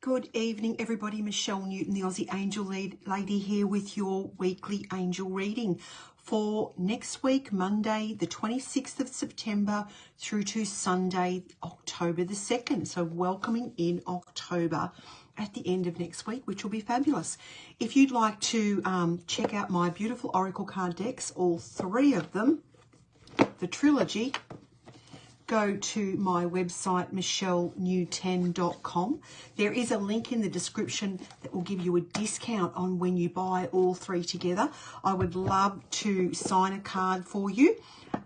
Good evening, everybody. Michelle Newton, the Aussie Angel Lady here with your weekly angel reading for next week, Monday, the 26th of September through to Sunday, October the 2nd. So welcoming in October at the end of next week, which will be fabulous. If you'd like to check out my beautiful Oracle card decks, all three of them, the trilogy, go to my website, michellenewten.com. There is a link in the description that will give you a discount on when you buy all three together. I would love to sign a card for you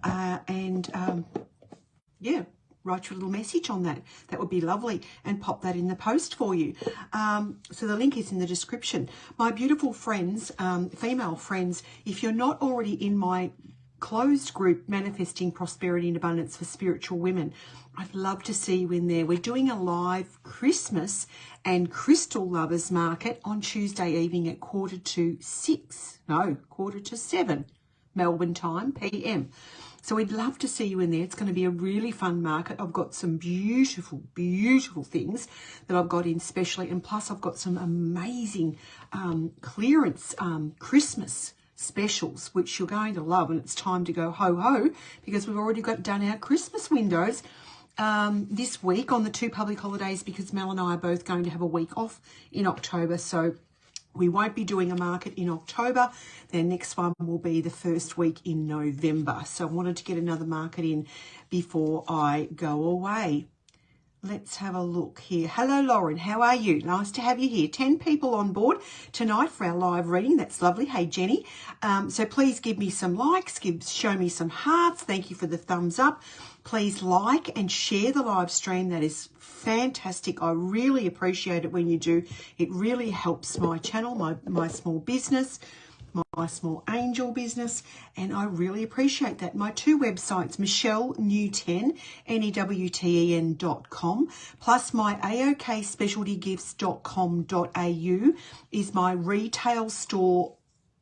and write you a little message on that. That would be lovely, and pop that in the post for you. So the link is in the description. My beautiful friends, female friends, if you're not already in my closed group, Manifesting Prosperity and Abundance for Spiritual Women, I'd love to see you in there. We're doing a live Christmas and crystal lovers market on Tuesday evening at 7:15 Melbourne time, PM. So we'd love to see you in there. It's going to be a really fun market. I've got some beautiful, beautiful things that I've got in specially, and plus I've got some amazing clearance Christmas specials, which you're going to love. And it's time to go ho ho, because we've already got done our Christmas windows this week on the two public holidays, because Mel and I are both going to have a week off in October. So we won't be doing a market in October. The next one will be the first week in November. So I wanted to get another market in before I go away. Let's have a look here. Hello, Lauren. How are you? Nice to have you here. 10 people on board tonight for our live reading. That's lovely. Hey, Jenny. So please give me some likes. Show me some hearts. Thank you for the thumbs up. Please like and share the live stream. That is fantastic. I really appreciate it when you do. It really helps my channel, my small business, my small angel business, and I really appreciate that. My two websites, Michelle Newten, NEWTEN.com, plus my AOKSpecialtyGifts.com.au is my retail store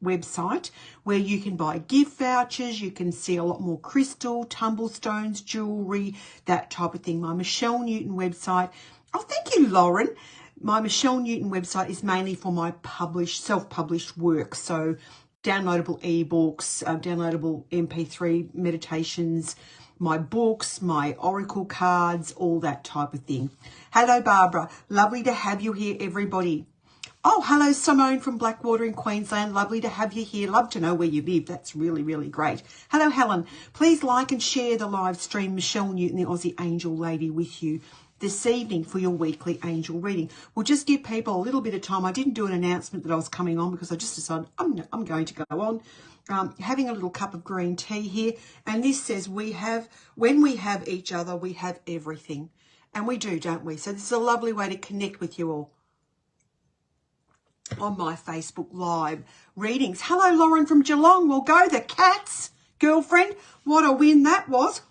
website, where you can buy gift vouchers. You can see a lot more crystal, tumblestones, jewelry, that type of thing. My Michelle Newten website. Oh, thank you, Lauren. My Michelle Newten website is mainly for my self-published work. So downloadable ebooks, downloadable MP3 meditations, my books, my oracle cards, all that type of thing. Hello, Barbara. Lovely to have you here, everybody. Oh, hello, Simone from Blackwater in Queensland. Lovely to have you here. Love to know where you live. That's really, really great. Hello, Helen. Please like and share the live stream. Michelle Newton, the Aussie Angel Lady, with you this evening for your weekly angel reading. We'll just give people a little bit of time. I didn't do an announcement that I was coming on because I just decided I'm going to go on. Having a little cup of green tea here. And this says when we have each other, we have everything. And we do, don't we? So this is a lovely way to connect with you all on my Facebook Live readings. Hello, Lauren from Geelong. We'll go the Cats, girlfriend. What a win that was.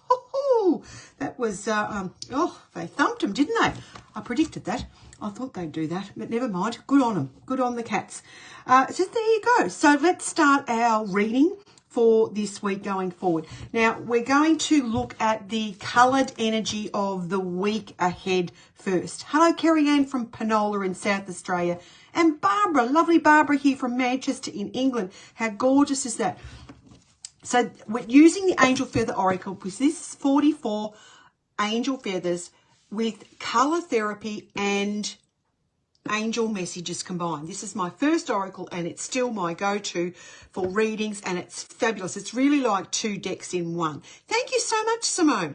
That was, they thumped them, didn't they? I predicted that. I thought they'd do that, but never mind. Good on them. Good on the Cats. So there you go. So let's start our reading for this week going forward. Now, we're going to look at the coloured energy of the week ahead first. Hello, Kerry Ann from Penola in South Australia. And Barbara, lovely Barbara here from Manchester in England. How gorgeous is that? So we're using the Angel Feather Oracle, because this is 44 angel feathers with colour therapy and angel messages combined. This is my first oracle, and it's still my go-to for readings, and it's fabulous. It's really like two decks in one. Thank you so much, Simone.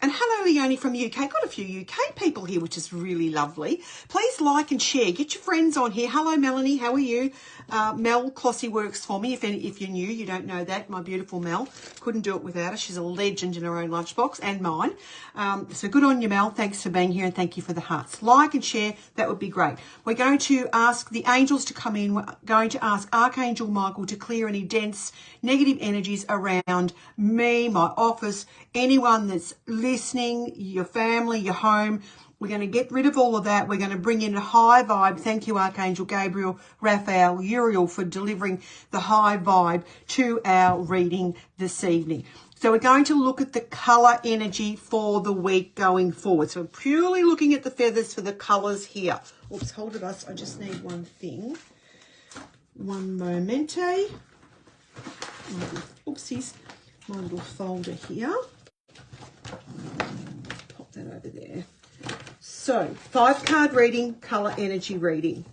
And hello, Leonie from UK. Got a few UK people here, which is really lovely. Please like and share. Get your friends on here. Hello, Melanie. How are you? Mel Clossy works for me. If you're new, you don't know that. My beautiful Mel. Couldn't do it without her. She's a legend in her own lunchbox and mine. So good on you, Mel. Thanks for being here, and thank you for the hearts. Like and share. That would be great. We're going to ask the angels to come in. We're going to ask Archangel Michael to clear any dense negative energies around me, my office, anyone that's listening, your family, your home. We're going to get rid of all of that. We're going to bring in a high vibe. Thank you, Archangel Gabriel, Raphael, Uriel, for delivering the high vibe to our reading this evening. So we're going to look at the colour energy for the week going forward. So I'm purely looking at the feathers for the colours here. Oops, hold it us. I just need one thing. One momente. Oopsies. My little folder here. Pop that over there. So 5-card reading, colour energy reading.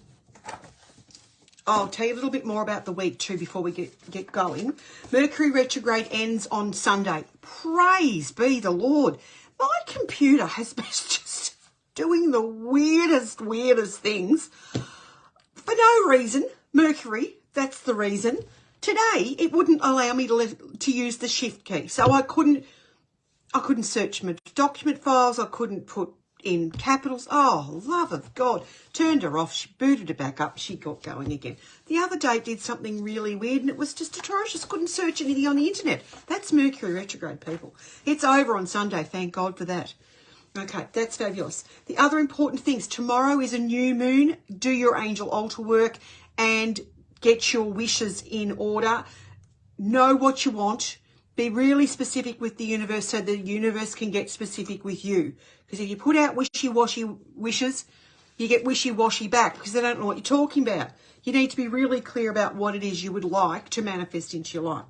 I'll tell you a little bit more about the week too before we get going. Mercury retrograde ends on Sunday. Praise be the Lord. My computer has been just doing the weirdest things for no reason. Mercury, that's the reason. Today, it wouldn't allow me to use the shift key. So I couldn't search my document files. I couldn't put in capitals. Oh, love of God. Turned her off. She booted her back up. She got going again. The other day did something really weird and it was just atrocious. Couldn't search anything on the internet. That's Mercury retrograde, people. It's over on Sunday. Thank God for that. Okay, that's fabulous. The other important things. Tomorrow is a new moon. Do your angel altar work and get your wishes in order. Know what you want. Be really specific with the universe so the universe can get specific with you. Because if you put out wishy-washy wishes, you get wishy-washy back because they don't know what you're talking about. You need to be really clear about what it is you would like to manifest into your life.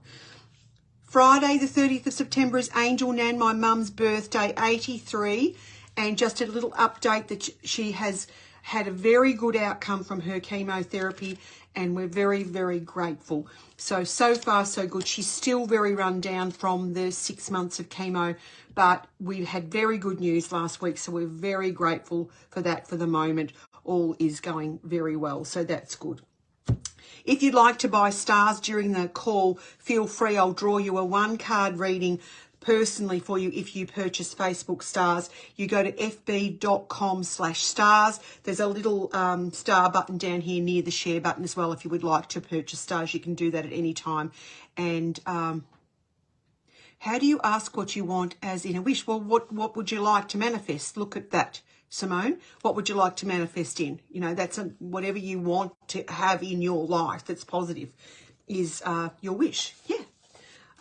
Friday, the 30th of September is Angel Nan, my mum's birthday, 83. And just a little update that she has had a very good outcome from her chemotherapy and we're very, very grateful. So far, so good. She's still very run down from the 6 months of chemo, but we've had very good news last week, so we're very grateful for that for the moment. All is going very well, so that's good. If you'd like to buy stars during the call, feel free. I'll draw you a 1-card reading personally for you if you purchase Facebook stars. You go to fb.com/stars. There's a little star button down here near the share button as well. If you would like to purchase stars, you can do that at any time. And how do you ask what you want as in a wish? Well, what would you like to manifest? Look at that, Simone. What would you like to manifest in? You know, that's whatever you want to have in your life that's positive is your wish. Yeah.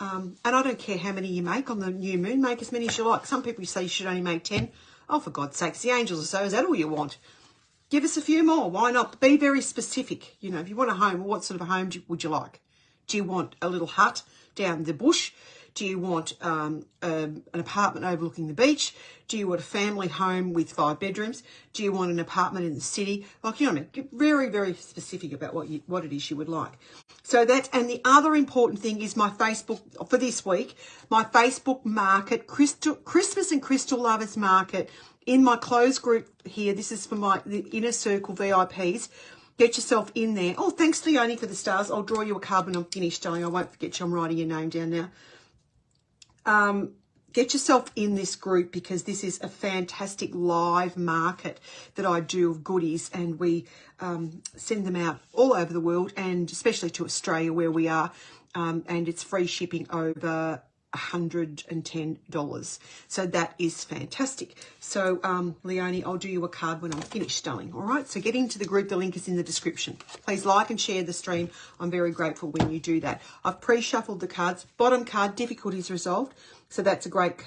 And I don't care how many you make on the new moon. Make as many as you like. Some people say you should only make 10. Oh, for God's sakes, the angels are so. Is that all you want? Give us a few more. Why not? Be very specific. You know, if you want a home, well, what sort of a home would you like? Do you want a little hut down the bush? Do you want an apartment overlooking the beach? Do you want a family home with 5 bedrooms? Do you want an apartment in the city? Like, you know what I mean? Get very, very specific about what it is you would like. So that's, and the other important thing is my Facebook, for this week, my Facebook market, Christmas and Crystal Lovers Market, in my closed group here. This is for the Inner Circle VIPs. Get yourself in there. Oh, thanks, Leonie, for the stars. I'll draw you a card when I'm finished, darling. I won't forget you. I'm writing your name down now. Get yourself in this group because this is a fantastic live market that I do of goodies, and we send them out all over the world and especially to Australia where we are, and it's free shipping over $110. So that is fantastic. So Leonie, I'll do you a card when I'm finished, darling. All right, so get into the group. The link is in the description. Please like and share the stream. I'm very grateful when you do that. I've pre-shuffled the cards. Bottom card, difficulties resolved. So that's a great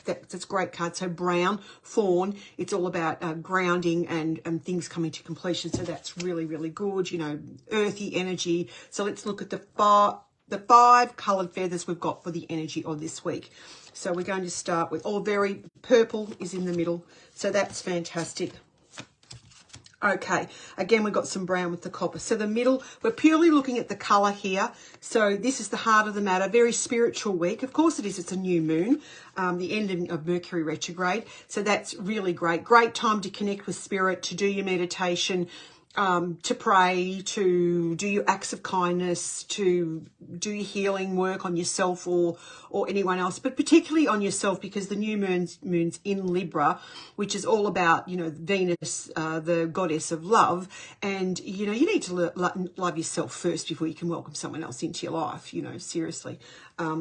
card. So brown, fawn, it's all about grounding and things coming to completion. So that's really, really good, you know, earthy energy. So let's look at the 5 coloured feathers we've got for the energy of this week. So we're going to start with, very purple is in the middle. So that's fantastic. Okay, again, we've got some brown with the copper. So the middle, we're purely looking at the colour here. So this is the heart of the matter, very spiritual week. Of course it is, it's a new moon, the ending of Mercury retrograde. So that's really great. Great time to connect with spirit, to do your meditation, to pray, to do your acts of kindness, to do your healing work on yourself or anyone else, but particularly on yourself, because the new moon's in Libra, which is all about, you know, Venus, the goddess of love, and, you know, you need to love yourself first before you can welcome someone else into your life, you know, seriously.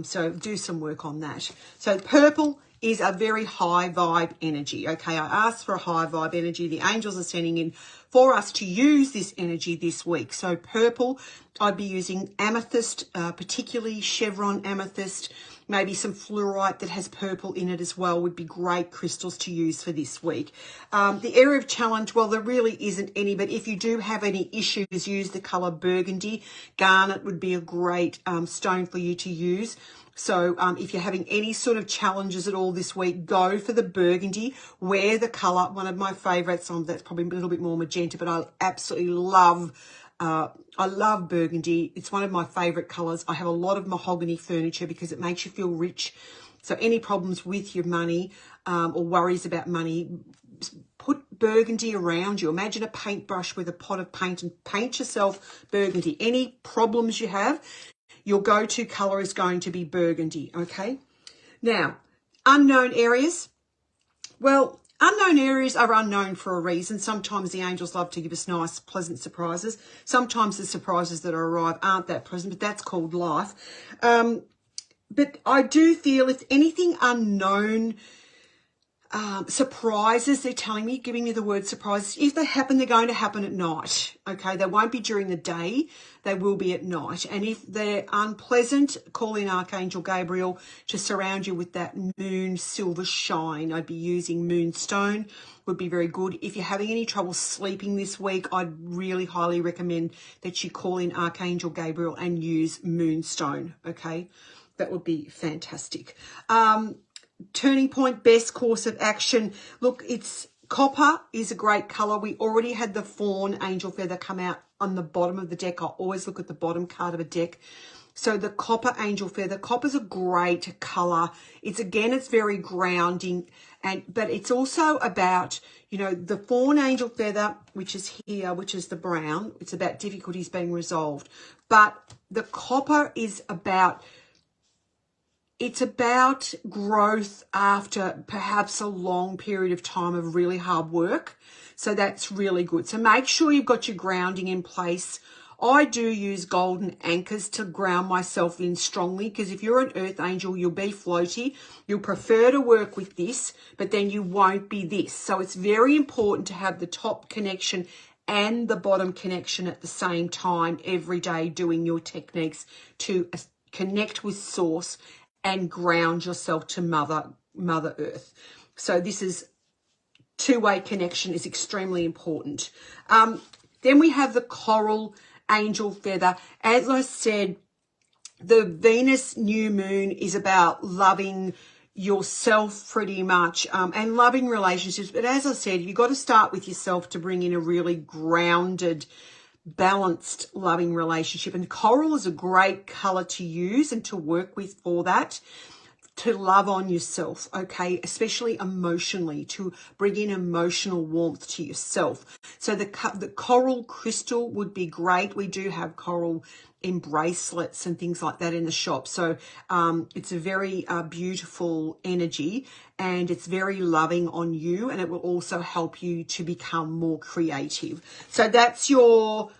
So do some work on that. So purple is a very high vibe energy. Okay, I asked for a high vibe energy. The angels are sending in for us to use this energy this week. So purple, I'd be using amethyst, particularly chevron amethyst. Maybe some fluorite that has purple in it as well would be great crystals to use for this week. The area of challenge, well, there really isn't any, but if you do have any issues, use the colour burgundy. Garnet would be a great stone for you to use. So if you're having any sort of challenges at all this week, go for the burgundy. Wear the colour, one of my favourites, that's probably a little bit more magenta, but I absolutely love burgundy. It's one of my favourite colours. I have a lot of mahogany furniture because it makes you feel rich. So any problems with your money or worries about money, put burgundy around you. Imagine a paintbrush with a pot of paint and paint yourself burgundy. Any problems you have, your go-to colour is going to be burgundy, okay? Now, unknown areas. Well, unknown areas are unknown for a reason. Sometimes the angels love to give us nice, pleasant surprises. Sometimes the surprises that arrive aren't that pleasant, but that's called life. But I do feel if anything unknown surprises, they're telling me, giving me the word surprises. If they happen, they're going to happen at night, okay? They won't be during the day. They will be at night. And if they're unpleasant, call in Archangel Gabriel to surround you with that moon silver shine. I'd be using moonstone, would be very good. If you're having any trouble sleeping this week, I'd really highly recommend that you call in Archangel Gabriel and use moonstone, okay? That would be fantastic. Turning point, best course of action. Look, it's copper is a great colour. We already had the fawn angel feather come out on the bottom of the deck. I always look at the bottom card of a deck. So the copper angel feather, copper's a great colour. It's very grounding, but it's also about, you know, the fawn angel feather, which is here, which is the brown. It's about difficulties being resolved. But the copper is about, it's about growth after perhaps a long period of time of really hard work. So that's really good. So make sure you've got your grounding in place. I do use golden anchors to ground myself in strongly, because if you're an earth angel, you'll be floaty. You'll prefer to work with this, but then you won't be this. So it's very important to have the top connection and the bottom connection at the same time every day, doing your techniques to connect with source and ground yourself to Mother Earth. So this is two-way connection is extremely important. Then we have the coral angel feather. As I said, the Venus new moon is about loving yourself pretty much and loving relationships. But as I said, you've got to start with yourself to bring in a really grounded, balanced, loving relationship. And coral is a great color to use and to work with for that, to love on yourself, okay, especially emotionally, to bring in emotional warmth to yourself. So the coral crystal would be great. We do have coral in bracelets and things like that in the shop. So it's a very beautiful energy, and it's very loving on you, and it will also help you to become more creative. So that's your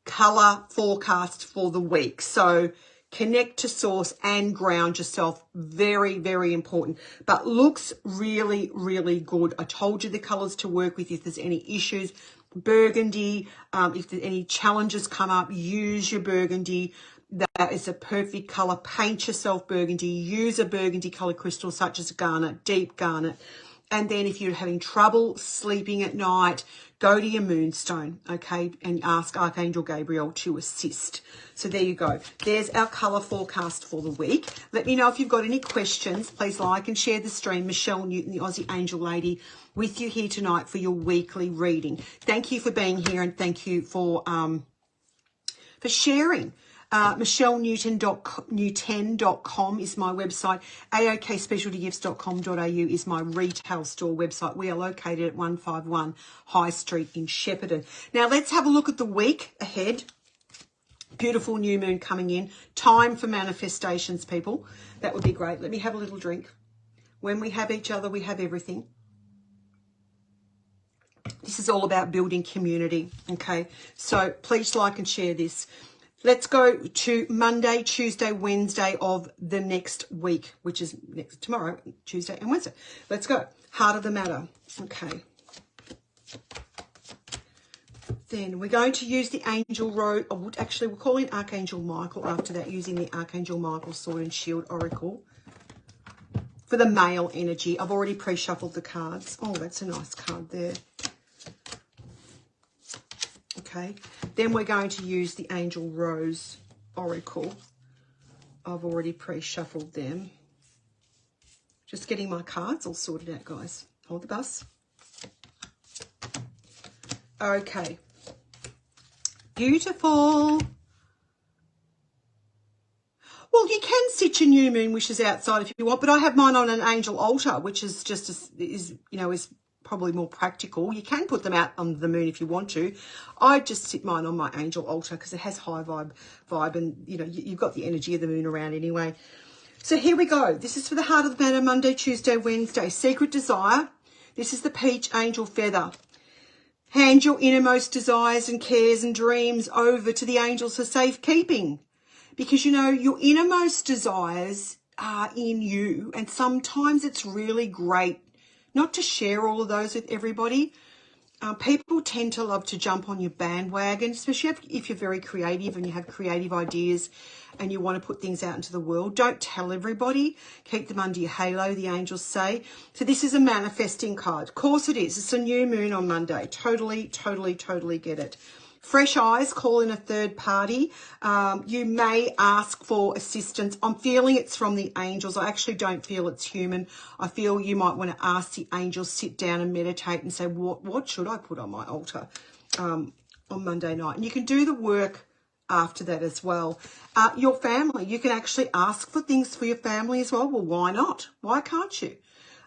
color forecast for the week. So connect to source and ground yourself. Very, very important. But looks really, really good. I told you the colors to work with if there's any issues. Burgundy, if there's any challenges come up, use your burgundy. That is a perfect color. Paint yourself burgundy. Use a burgundy color crystal such as garnet, deep garnet. And then if you're having trouble sleeping at night, go to your moonstone, okay, and ask Archangel Gabriel to assist. So there you go. There's our colour forecast for the week. Let me know if you've got any questions. Please like and share the stream. Michelle Newton, the Aussie Angel Lady, with you here tonight for your weekly reading. Thank you for being here, and thank you for sharing. MichelleNewten.com is my website. AOKSpecialtyGifts.com.au is my retail store website. We are located at 151 High Street in Shepparton. Now let's have a look at the week ahead. Beautiful new moon coming in. Time for manifestations, people. That would be great. Let me have a little drink. When we have each other, we have everything. This is all about building community, okay? So please like and share this. Let's go to Monday, Tuesday, Wednesday of the next week, which is tomorrow, Tuesday and Wednesday. Let's go. Heart of the matter. Okay. Then we're going to use the Angel Road. Actually, we'll call in Archangel Michael after that, using the Archangel Michael Sword and Shield Oracle for the male energy. I've already pre-shuffled the cards. Oh, that's a nice card there. Okay. Then we're going to use the Angel Rose Oracle. I've already pre-shuffled them. Just getting my cards all sorted out, guys. Hold the bus. Okay. Beautiful. Well, you can stitch your new moon wishes outside if you want, but I have mine on an angel altar, which is just is probably more practical. You can put them out on the moon if you want to. I just sit mine on my angel altar because it has high vibe, and you've got the energy of the moon around anyway. So here we go. This is for the Heart of the Matter, Monday, Tuesday, Wednesday. Secret Desire. This is the Peach Angel Feather. Hand your innermost desires and cares and dreams over to the angels for safekeeping. Because, your innermost desires are in you. And sometimes it's really great not to share all of those with everybody. People tend to love to jump on your bandwagon, especially if you're very creative and you have creative ideas and you want to put things out into the world. Don't tell everybody. Keep them under your halo, the angels say. So this is a manifesting card. Of course it is. It's a new moon on Monday. Totally, totally, totally get it. Fresh eyes, call in a third party. You may ask for assistance. I'm feeling it's from the angels. I actually don't feel it's human. I feel you might want to ask the angels, sit down and meditate and say, what should I put on my altar on Monday night? And you can do the work after that as well. Your family, you can actually ask for things for your family as well. Well, why not? Why can't you?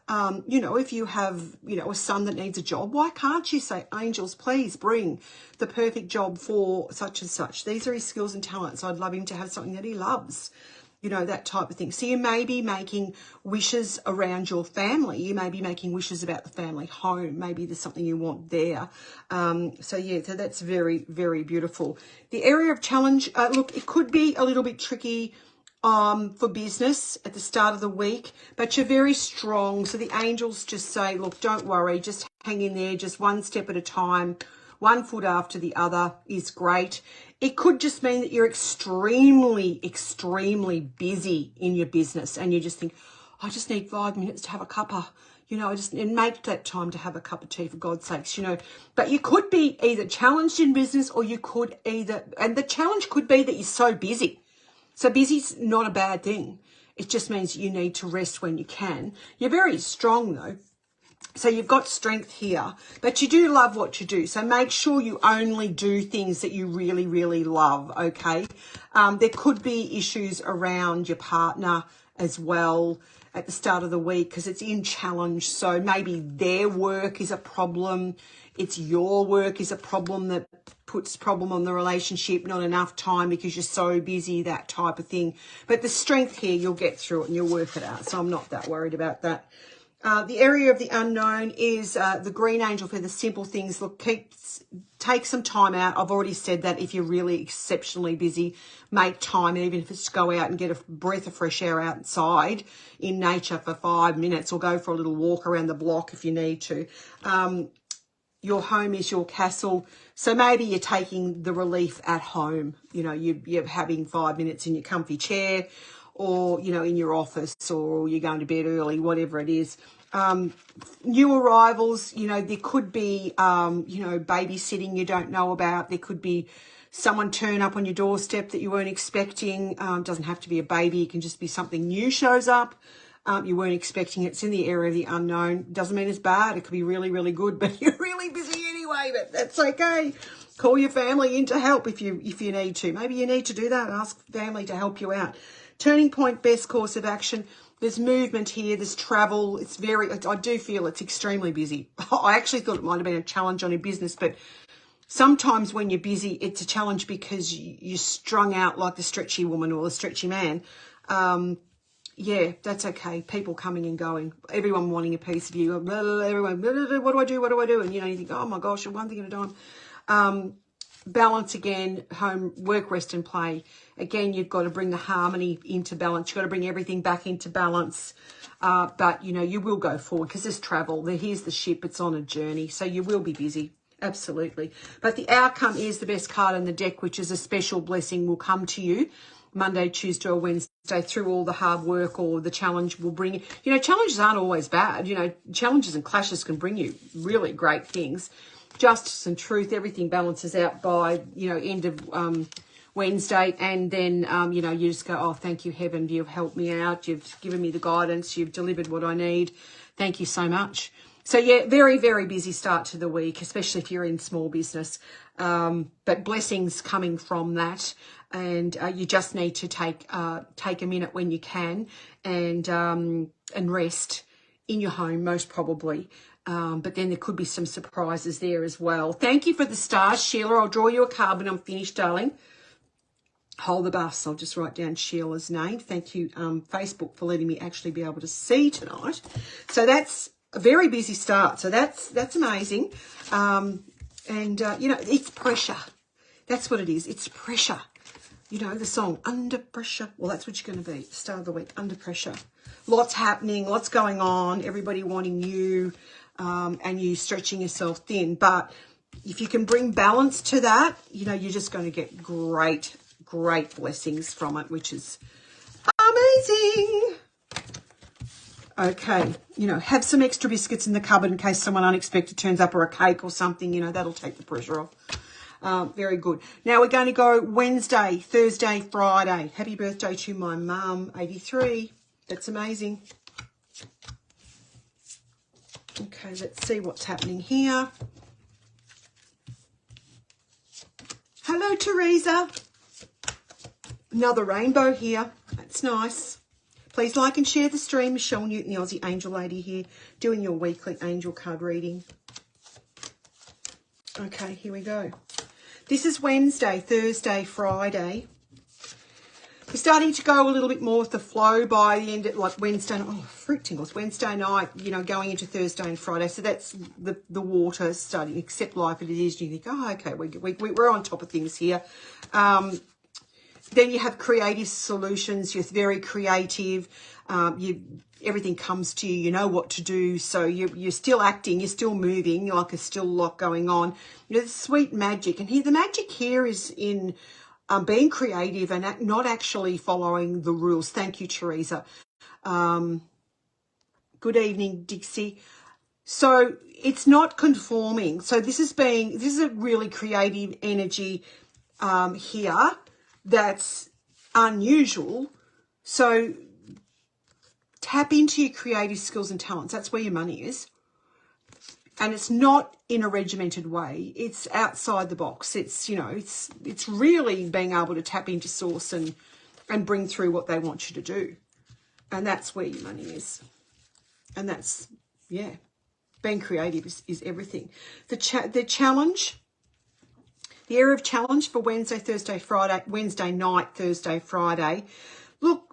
If you have, a son that needs a job, why can't you say, angels, please bring the perfect job for such and such. These are his skills and talents. I'd love him to have something that he loves, that type of thing. So you may be making wishes around your family. You may be making wishes about the family home. Maybe there's something you want there. So that's very, very beautiful. The area of challenge, look, it could be a little bit tricky for business at the start of the week, but you're very strong. So the angels just say, look, don't worry, just hang in there, just one step at a time, 1 foot after the other is great. It could just mean that you're extremely, extremely busy in your business and you just think, I just need 5 minutes to have a cuppa. And make that time to have a cup of tea, for God's sakes, But you could be either challenged in business or you could and the challenge could be that you're so busy. So busy's not a bad thing. It just means you need to rest when you can. You're very strong though. So you've got strength here, but you do love what you do. So make sure you only do things that you really, really love, okay? There could be issues around your partner as well at the start of the week because it's in challenge. So maybe their work is a problem. It's your work is a problem that puts problem on the relationship, not enough time because you're so busy, that type of thing. But the strength here, you'll get through it and you'll work it out. So I'm not that worried about that. The area of the unknown is the green angel for the simple things. Look, take some time out. I've already said that if you're really exceptionally busy, make time, even if it's to go out and get a breath of fresh air outside in nature for 5 minutes or go for a little walk around the block if you need to. Your home is your castle. So maybe you're taking the relief at home. You're having 5 minutes in your comfy chair or, in your office or you're going to bed early, whatever it is. New arrivals, there could be, babysitting you don't know about. There could be someone turn up on your doorstep that you weren't expecting. Doesn't have to be a baby. It can just be something new shows up. You weren't expecting it. It's in the area of the unknown. Doesn't mean it's bad. It could be really, really good, but you're really busy anyway, but that's okay. Call your family in to help if you need to. Maybe you need to do that. Ask family to help you out. Turning point, best course of action. There's movement here. There's travel. I do feel it's extremely busy. I actually thought it might have been a challenge on your business, but sometimes when you're busy, it's a challenge because you're strung out like the stretchy woman or the stretchy man. Yeah, that's okay. People coming and going. Everyone wanting a piece of you. Everyone, what do I do? What do I do? And you think, oh my gosh, one thing at a time. balance again, home, work, rest and play. Again, you've got to bring the harmony into balance. You've got to bring everything back into balance. But, you know, you will go forward because there's travel. Here's the ship. It's on a journey. So you will be busy. Absolutely. But the outcome is the best card in the deck, which is a special blessing will come to you Monday, Tuesday or Wednesday through all the hard work or the challenge will bring you. You know, challenges aren't always bad. You know, challenges and clashes can bring you really great things. Justice and truth, everything balances out by, you know, end of Wednesday. And then, you know, you just go, oh, thank you, heaven. You've helped me out. You've given me the guidance. You've delivered what I need. Thank you so much. So, yeah, very, very busy start to the week, especially if you're in small business. But blessings coming from that. And you just need to take a minute when you can and rest in your home, most probably. But then there could be some surprises there as well. Thank you for the stars, Sheila. I'll draw you a card when I'm finished, darling. Hold the bus. I'll just write down Sheila's name. Thank you, Facebook, for letting me actually be able to see tonight. So that's a very busy start. So that's amazing. You know, it's pressure. That's what it is. It's pressure. You know, the song, Under Pressure. Well, that's what you're going to be, start of the week, under pressure. Lots happening, lots going on, everybody wanting you, and you stretching yourself thin. But if you can bring balance to that, you know, you're just going to get great, great blessings from it, which is amazing. Okay, you know, have some extra biscuits in the cupboard in case someone unexpected turns up or a cake or something, you know, that'll take the pressure off. Very good. Now we're going to go Wednesday, Thursday, Friday. Happy birthday to my mum, 83. That's amazing. Okay, let's see what's happening here. Hello, Teresa. Another rainbow here. That's nice. Please like and share the stream. Michelle Newton, the Aussie Angel Lady here, doing your weekly angel card reading. Okay, here we go. This is Wednesday, Thursday, Friday. We're starting to go a little bit more with the flow by the end of, like, Wednesday. Oh, fruit tingles. Wednesday night, you know, going into Thursday and Friday. So that's the water starting, accept life as it is. You think, oh, okay, we're on top of things here. Then you have creative solutions. You're very creative. Everything comes to you. You know what to do. So you're still acting. You're still moving. Like there's still a lot going on. You know, the sweet magic. And here, the magic here is in being creative and not actually following the rules. Thank you, Teresa. Good evening, Dixie. So it's not conforming. So this is a really creative energy here that's unusual. So tap into your creative skills and talents. That's where your money is. And it's not in a regimented way. It's outside the box. It's, you know, it's really being able to tap into source and bring through what they want you to do. And that's where your money is. And that's, yeah, being creative is everything. The challenge, the area of challenge for Wednesday, Thursday, Friday, Wednesday night, Thursday, Friday. Look,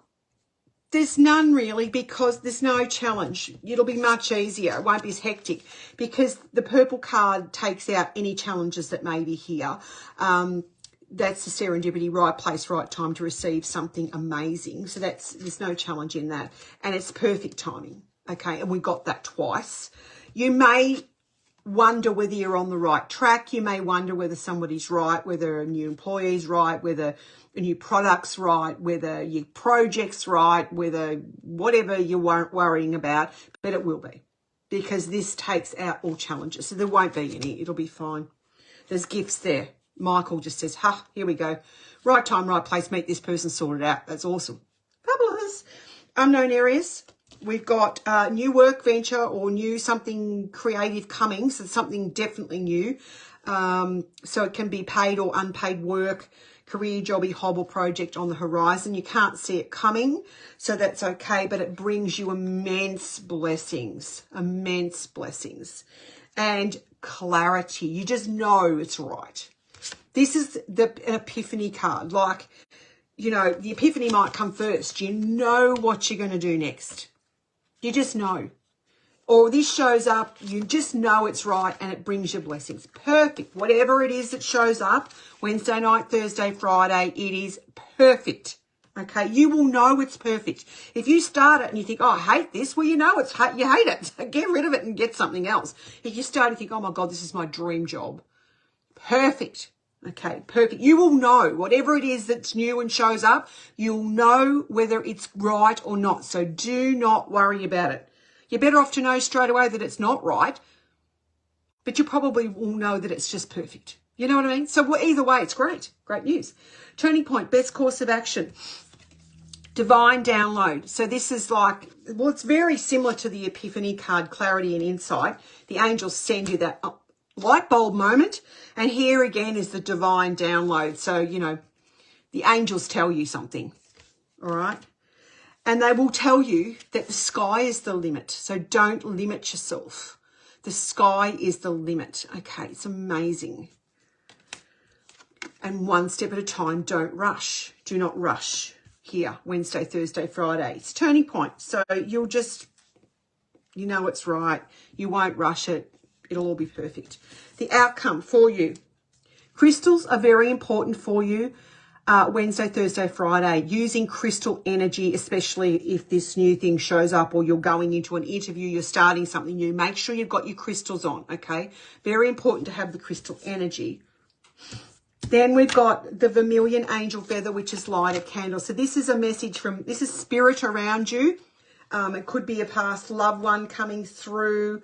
there's none really because there's no challenge. It'll be much easier. It won't be as hectic because the purple card takes out any challenges that may be here. That's the serendipity, right place, right time to receive something amazing. So there's no challenge in that. And it's perfect timing. Okay, and we got that twice. You may wonder whether you're on the right track. You may wonder whether somebody's right, whether a new employee's right, whether a new product's right, whether your project's right, whether whatever you weren't worrying about, but it will be because this takes out all challenges. So there won't be any. It'll be fine. There's gifts there. Michael just says, here we go. Right time, right place, meet this person, sort it out. That's awesome. Fabulous. Unknown areas. We've got new work venture or new something creative coming, so something definitely new. So it can be paid or unpaid work, career, jobby, hobble project on the horizon. You can't see it coming, so that's okay, but it brings you immense blessings and clarity. You just know it's right. This is an epiphany card. Like, you know, the epiphany might come first. You know what you're going to do next. You just know. or this shows up, you just know it's right and it brings you blessings. Perfect. Whatever it is that shows up, Wednesday night, Thursday, Friday, it is perfect. Okay, you will know it's perfect. If you start it and you think, oh, I hate this, well, you know you hate it. Get rid of it and get something else. If you start and think, oh, my God, this is my dream job, perfect. Okay, perfect. You will know whatever it is that's new and shows up, you'll know whether it's right or not. So do not worry about it. You're better off to know straight away that it's not right, but you probably will know that it's just perfect. You know what I mean? So either way, it's great. Great news. Turning point, best course of action. Divine download. So this is like, well, it's very similar to the Epiphany card, clarity and insight. The angels send you that light bulb moment. And here again is the divine download. So, you know, the angels tell you something. All right. And they will tell you that the sky is the limit. So don't limit yourself. The sky is the limit. Okay, it's amazing. And one step at a time, don't rush. Do not rush here, Wednesday, Thursday, Friday. It's turning point. So you'll just, you know it's right. You won't rush it. It'll all be perfect. The outcome for you. Crystals are very important for you. Wednesday, Thursday, Friday, using crystal energy, especially if this new thing shows up or you're going into an interview, you're starting something new. Make sure you've got your crystals on, okay? Very important to have the crystal energy. Then we've got the vermilion angel feather, which is light a candle. So this is a message this is spirit around you. It could be a past loved one coming through.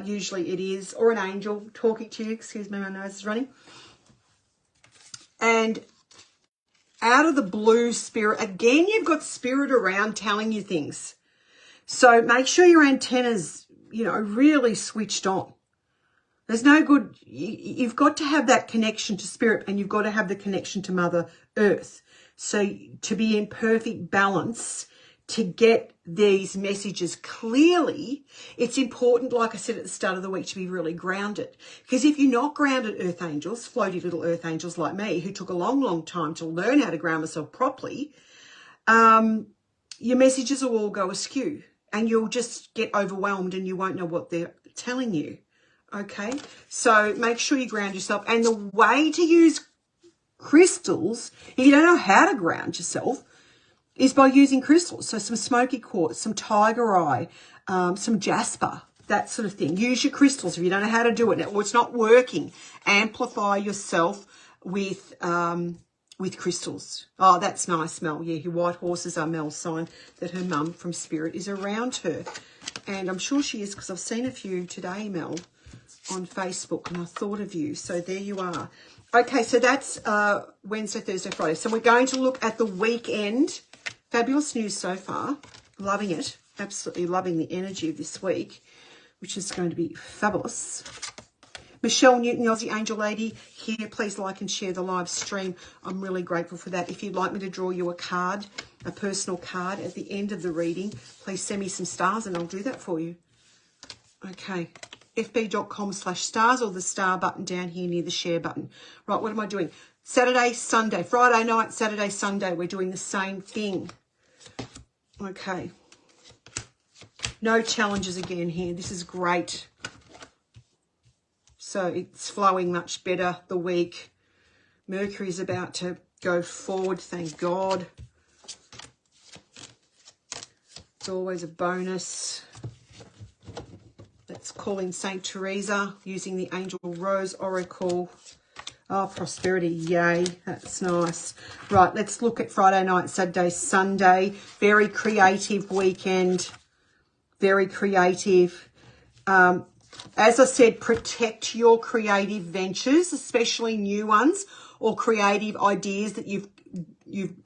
Usually it is, or an angel talking to you. Excuse me, my nose is running. And out of the blue, spirit, again, you've got spirit around telling you things. So make sure your antennas, you know, really switched on. There's no good, you've got to have that connection to spirit and you've got to have the connection to Mother Earth. So to be in perfect balance, to get these messages clearly, it's important, like I said at the start of the week, to be really grounded. Because if you're not grounded earth angels, floaty little earth angels like me, who took a long, long time to learn how to ground myself properly, your messages will all go askew and you'll just get overwhelmed and you won't know what they're telling you. Okay, so make sure you ground yourself. And the way to use crystals, if you don't know how to ground yourself, is by using crystals. So some smoky quartz, some tiger eye, some jasper, that sort of thing. Use your crystals if you don't know how to do it or it's not working. Amplify yourself with crystals. Oh, that's nice, Mel. Yeah, your white horses are Mel's sign that her mum from spirit is around her. And I'm sure she is because I've seen a few today, Mel, on Facebook, and I thought of you. So there you are. Okay, so that's Wednesday, Thursday, Friday. So we're going to look at the weekend. Fabulous news so far. Loving it. Absolutely loving the energy of this week, which is going to be fabulous. Michelle Newton, Aussie Angel Lady, here. Please like and share the live stream. I'm really grateful for that. If you'd like me to draw you a card, a personal card at the end of the reading, please send me some stars and I'll do that for you. Okay. fb.com/stars or the star button down here near the share button. Right, what am I doing? Saturday, Sunday, Friday night, Saturday, Sunday, we're doing the same thing. Okay. No challenges again here. This is great. So it's flowing much better the week. Mercury's about to go forward, thank God. It's always a bonus. Let's call in St. Teresa using the Angel Rose Oracle. Oh, prosperity, yay, that's nice. Right, let's look at Friday night, Saturday, Sunday. Very creative weekend, very creative. As I said, protect your creative ventures, especially new ones or creative ideas that you've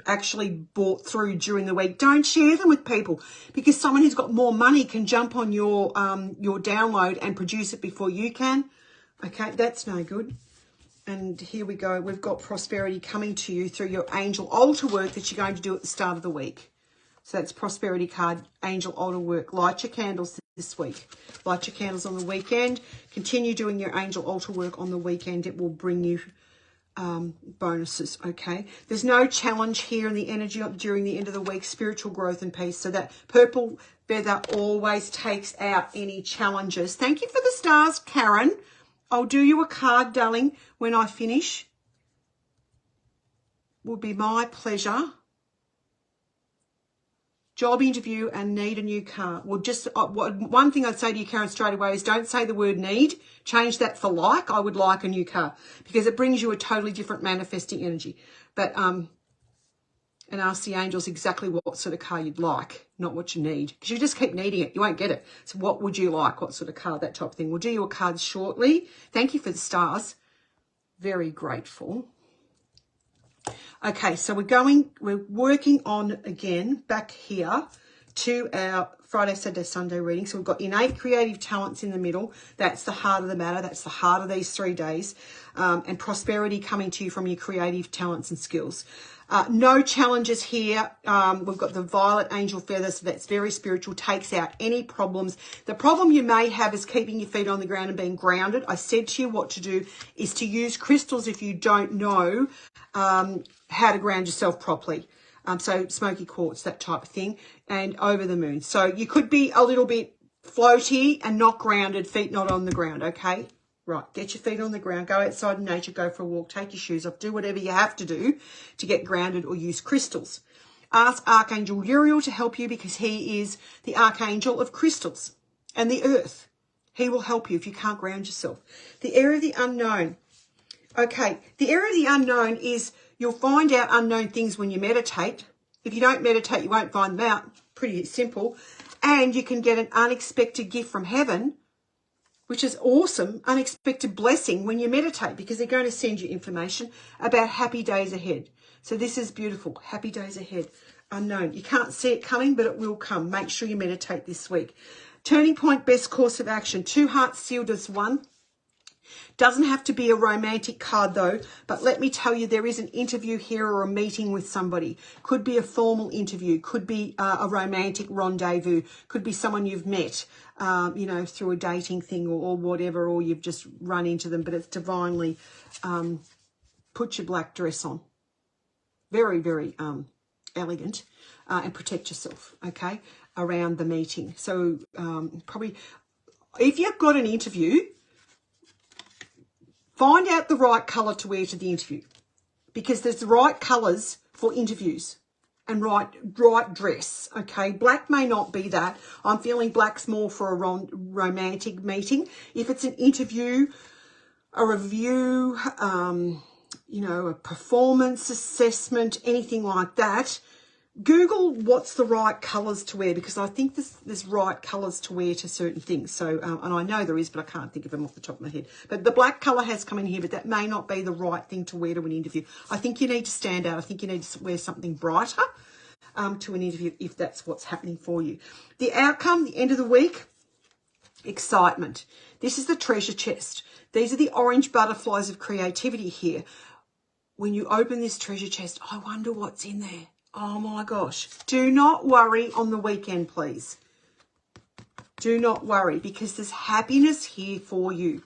actually bought through during the week. Don't share them with people because someone who's got more money can jump on your download and produce it before you can. Okay, that's no good. And here we go. We've got prosperity coming to you through your angel altar work that you're going to do at the start of the week. So that's prosperity card, angel altar work. Light your candles this week. Light your candles on the weekend. Continue doing your angel altar work on the weekend. It will bring you bonuses, okay? There's no challenge here in the energy during the end of the week, spiritual growth and peace. So that purple Feather always takes out any challenges. Thank you for the stars, Karen. I'll do you a card, darling, when I finish. Would be my pleasure. Job interview and need a new car. Well, just one thing I'd say to you, Karen, straight away is don't say the word need. Change that for like. I would like a new car because it brings you a totally different manifesting energy. But and ask the angels exactly what sort of car you'd like, not what you need. Because you just keep needing it. You won't get it. So what would you like? What sort of car? That type of thing. We'll do you a card shortly. Thank you for the stars. Very grateful. Okay, so we're working on, again, back here to our Friday, Saturday, Sunday reading. So we've got innate creative talents in the middle. That's the heart of the matter. That's the heart of these 3 days. And prosperity coming to you from your creative talents and skills. No challenges here. We've got the violet angel feather, so that's very spiritual, takes out any problems. The problem you may have is keeping your feet on the ground and being grounded. I said to you what to do is to use crystals if you don't know how to ground yourself properly. So smoky quartz, that type of thing, and over the moon. So you could be a little bit floaty and not grounded, feet not on the ground, okay? Right, get your feet on the ground, go outside in nature, go for a walk, take your shoes off, do whatever you have to do to get grounded or use crystals. Ask Archangel Uriel to help you because he is the Archangel of crystals and the earth. He will help you if you can't ground yourself. The area of the unknown. Okay, the area of the unknown is you'll find out unknown things when you meditate. If you don't meditate, you won't find them out. Pretty simple. And you can get an unexpected gift from heaven, which is awesome, unexpected blessing when you meditate because they're going to send you information about happy days ahead. So this is beautiful. Happy days ahead. Unknown. You can't see it coming, but it will come. Make sure you meditate this week. Turning point, best course of action. 2 hearts sealed as one. Doesn't have to be a romantic card though, but let me tell you, there is an interview here or a meeting with somebody. Could be a formal interview, could be a romantic rendezvous, could be someone you've met, you know, through a dating thing or whatever, or you've just run into them, but it's divinely, put your black dress on. Very, very elegant, and protect yourself, okay, around the meeting. So probably, if you've got an interview, find out the right colour to wear to the interview because there's the right colours for interviews and right dress, okay? Black may not be that. I'm feeling black's more for a romantic meeting. If it's an interview, a review, you know, a performance assessment, anything like that, Google what's the right colours to wear because I think there's right colours to wear to certain things. So, and I know there is, but I can't think of them off the top of my head. But the black colour has come in here, but that may not be the right thing to wear to an interview. I think you need to stand out. I think you need to wear something brighter to an interview if that's what's happening for you. The outcome, the end of the week, excitement. This is the treasure chest. These are the orange butterflies of creativity here. When you open this treasure chest, I wonder what's in there. Oh my gosh. Do not worry on the weekend, please. Do not worry because there's happiness here for you.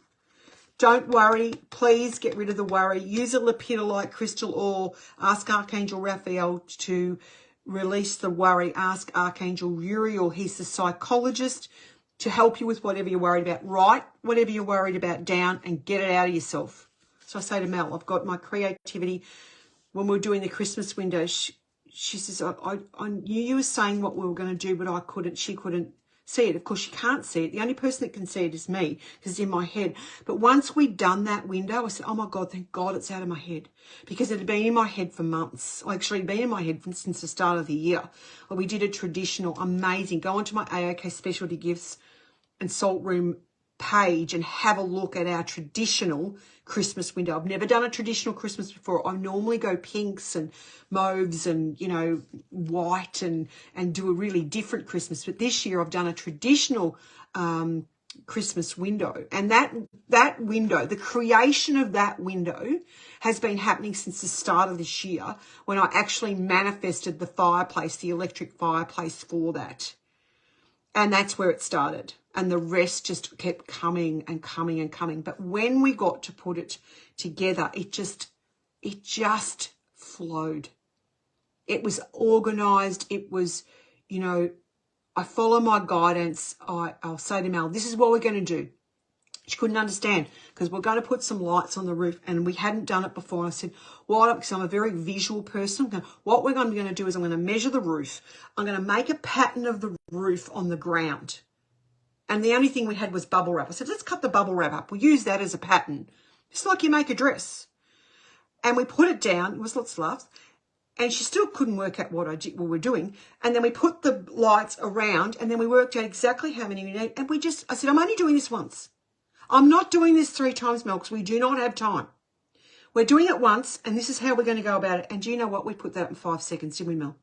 Don't worry. Please get rid of the worry. Use a lepidolite crystal or ask Archangel Raphael to release the worry. Ask Archangel Uriel. He's the psychologist to help you with whatever you're worried about. Write whatever you're worried about down and get it out of yourself. So I say to Mel, I've got my creativity. When we were doing the Christmas window, she says, I knew you were saying what we were going to do, but she couldn't see it. Of course, she can't see it. The only person that can see it is me because it's in my head. But once we'd done that window, I said, oh my God, thank God it's out of my head because it had been in my head for months. Actually, it'd been in my head since the start of the year. Well, we did a traditional, amazing, go onto my AOK Specialty Gifts and Salt Room page and have a look at our traditional Christmas window. I've never done a traditional Christmas before. I normally go pinks and mauves and, you know, white and do a really different Christmas. But this year I've done a traditional Christmas window. And that window, the creation of that window has been happening since the start of this year when I actually manifested the fireplace, the electric fireplace for that. And that's where it started. And the rest just kept coming and coming and coming. But when we got to put it together, it just flowed. It was organised. It was, you know, I follow my guidance. I'll say to Mel, this is what we're going to do. She couldn't understand because we're going to put some lights on the roof, and we hadn't done it before. I said, well, because I'm a very visual person, what we're going to do is I'm going to measure the roof. I'm going to make a pattern of the roof on the ground. And the only thing we had was bubble wrap. I said, let's cut the bubble wrap up. We'll use that as a pattern. It's like you make a dress. And we put it down. It was lots of laughs. And she still couldn't work out what we're doing. And then we put the lights around, and then we worked out exactly how many we need. And I said, I'm only doing this once. I'm not doing this 3 times, Mel, because we do not have time. We're doing it once, and this is how we're going to go about it. And do you know what? We put that in 5 seconds, didn't we, Mel?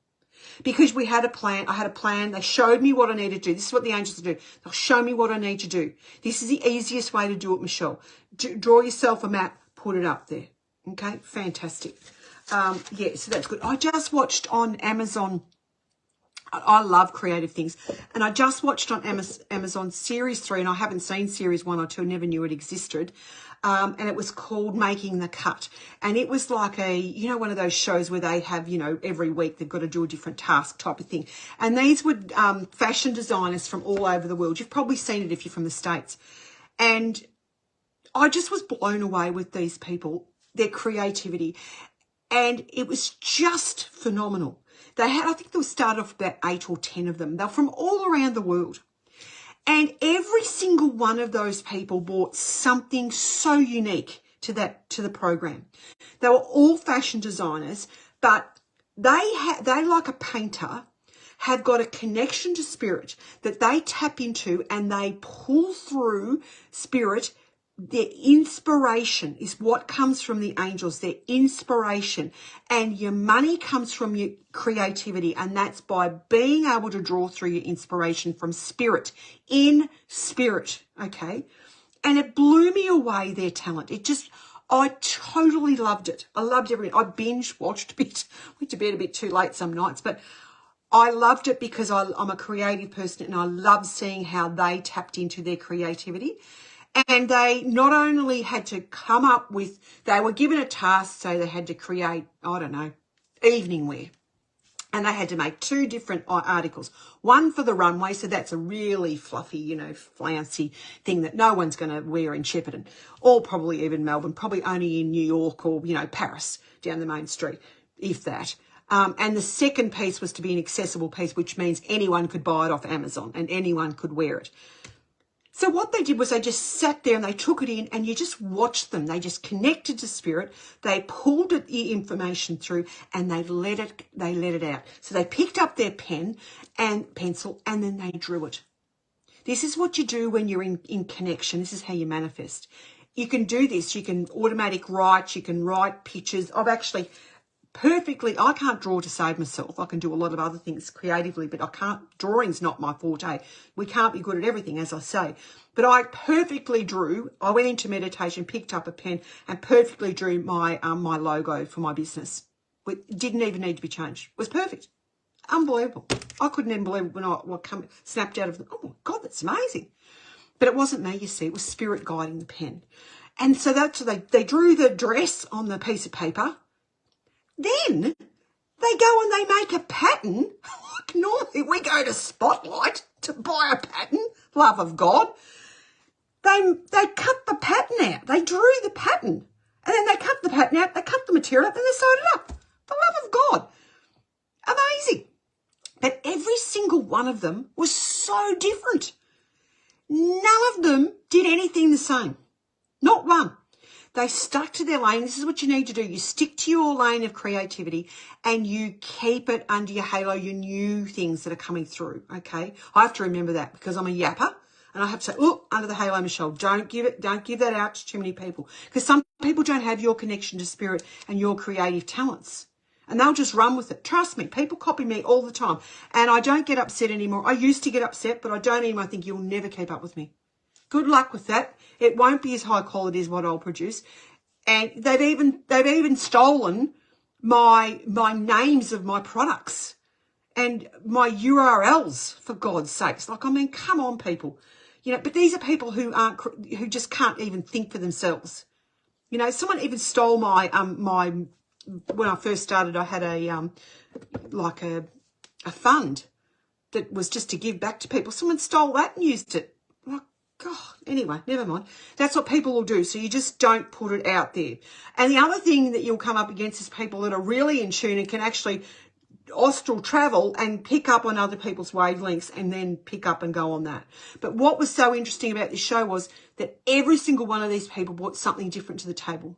Because we had a plan. I had a plan. They showed me what I needed to do. This is what the angels do. They'll show me what I need to do. This is the easiest way to do it, Michelle. Draw yourself a map, put it up there. Okay, fantastic. Yeah, so that's good. I just watched on Amazon. I love creative things. And I just watched on Amazon Series 3, and I haven't seen Series 1 or 2. I never knew it existed. And it was called Making the Cut. And it was like one of those shows where they have, every week they've got to do a different task type of thing. And these were fashion designers from all over the world. You've probably seen it if you're from the States. And I just was blown away with these people, their creativity. And it was just phenomenal. I think there started off about 8 or 10 of them. They're from all around the world. And every single one of those people brought something so unique to the program. They were all fashion designers, but they like a painter, have got a connection to spirit that they tap into, and they pull through spirit. Their inspiration is what comes from the angels, their inspiration. And your money comes from your creativity, and that's by being able to draw through your inspiration from spirit, in spirit, okay? And it blew me away, their talent. I totally loved it. I loved everything. I binge-watched a bit, went to bed a bit too late some nights, but I loved it because I'm a creative person, and I love seeing how they tapped into their creativity. And they not only had to come up with, they were given a task, so they had to create, evening wear. And they had to make 2 different articles. One for the runway, so that's a really fluffy, flouncy thing that no one's going to wear in Shepparton, or probably even Melbourne, probably only in New York or, Paris down the main street, if that. And the second piece was to be an accessible piece, which means anyone could buy it off Amazon and anyone could wear it. So what they did was they just sat there and they took it in, and you just watched them. They just connected to spirit. They pulled the information through, and they let it out. So they picked up their pen and pencil, and then they drew it. This is what you do when you're in connection. This is how you manifest. You can do this. You can automatic write. You can write pictures. I can't draw to save myself. I can do a lot of other things creatively, but I can't. Drawing's not my forte. We can't be good at everything, as I say. But I perfectly drew. I went into meditation, picked up a pen, and perfectly drew my logo for my business. It didn't even need to be changed. It was perfect. Unbelievable. I couldn't even believe it when I snapped out of oh my God, that's amazing. But it wasn't me, you see. It was spirit guiding the pen. And so they drew the dress on the piece of paper. Then they go and they make a pattern. Like normally we go to Spotlight to buy a pattern, love of God. They cut the pattern out. They drew the pattern. And then they cut the pattern out, they cut the material up, and they sewed it up. The love of God. Amazing. But every single one of them was so different. None of them did anything the same. Not one. They stuck to their lane. This is what you need to do. You stick to your lane of creativity, and you keep it under your halo, your new things that are coming through, okay? I have to remember that because I'm a yapper, and I have to say, oh, under the halo, Michelle, don't give that out to too many people, because some people don't have your connection to spirit and your creative talents, and they'll just run with it. Trust me, people copy me all the time, and I don't get upset anymore. I used to get upset, but I don't anymore. I think you'll never keep up with me. Good luck with that. It won't be as high quality as what I'll produce. And they've even stolen my names of my products and my URLs, for God's sakes. Like, I mean, come on, people. But these are people who just can't even think for themselves. Someone even stole my when I first started, I had a fund. that was just to give back to people. Someone stole that and used it. Like, God, anyway, never mind. That's what people will do. So you just don't put it out there. And the other thing that you'll come up against is people that are really in tune and can actually astral travel and pick up on other people's wavelengths and then pick up and go on that. But what was so interesting about this show was that every single one of these people brought something different to the table.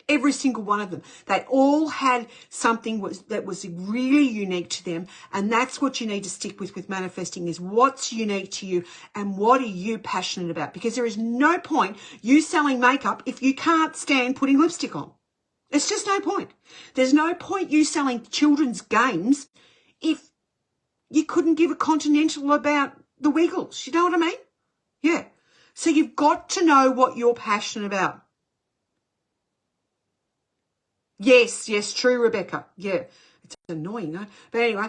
Every single one of them. They all had something that was really unique to them. And that's what you need to stick with manifesting, is what's unique to you and what are you passionate about. Because there is no point you selling makeup if you can't stand putting lipstick on. It's just no point. There's no point you selling children's games if you couldn't give a continental about the Wiggles. You know what I mean? Yeah. So you've got to know what you're passionate about. Yes, true, Rebecca. Yeah, it's annoying, though. But anyway,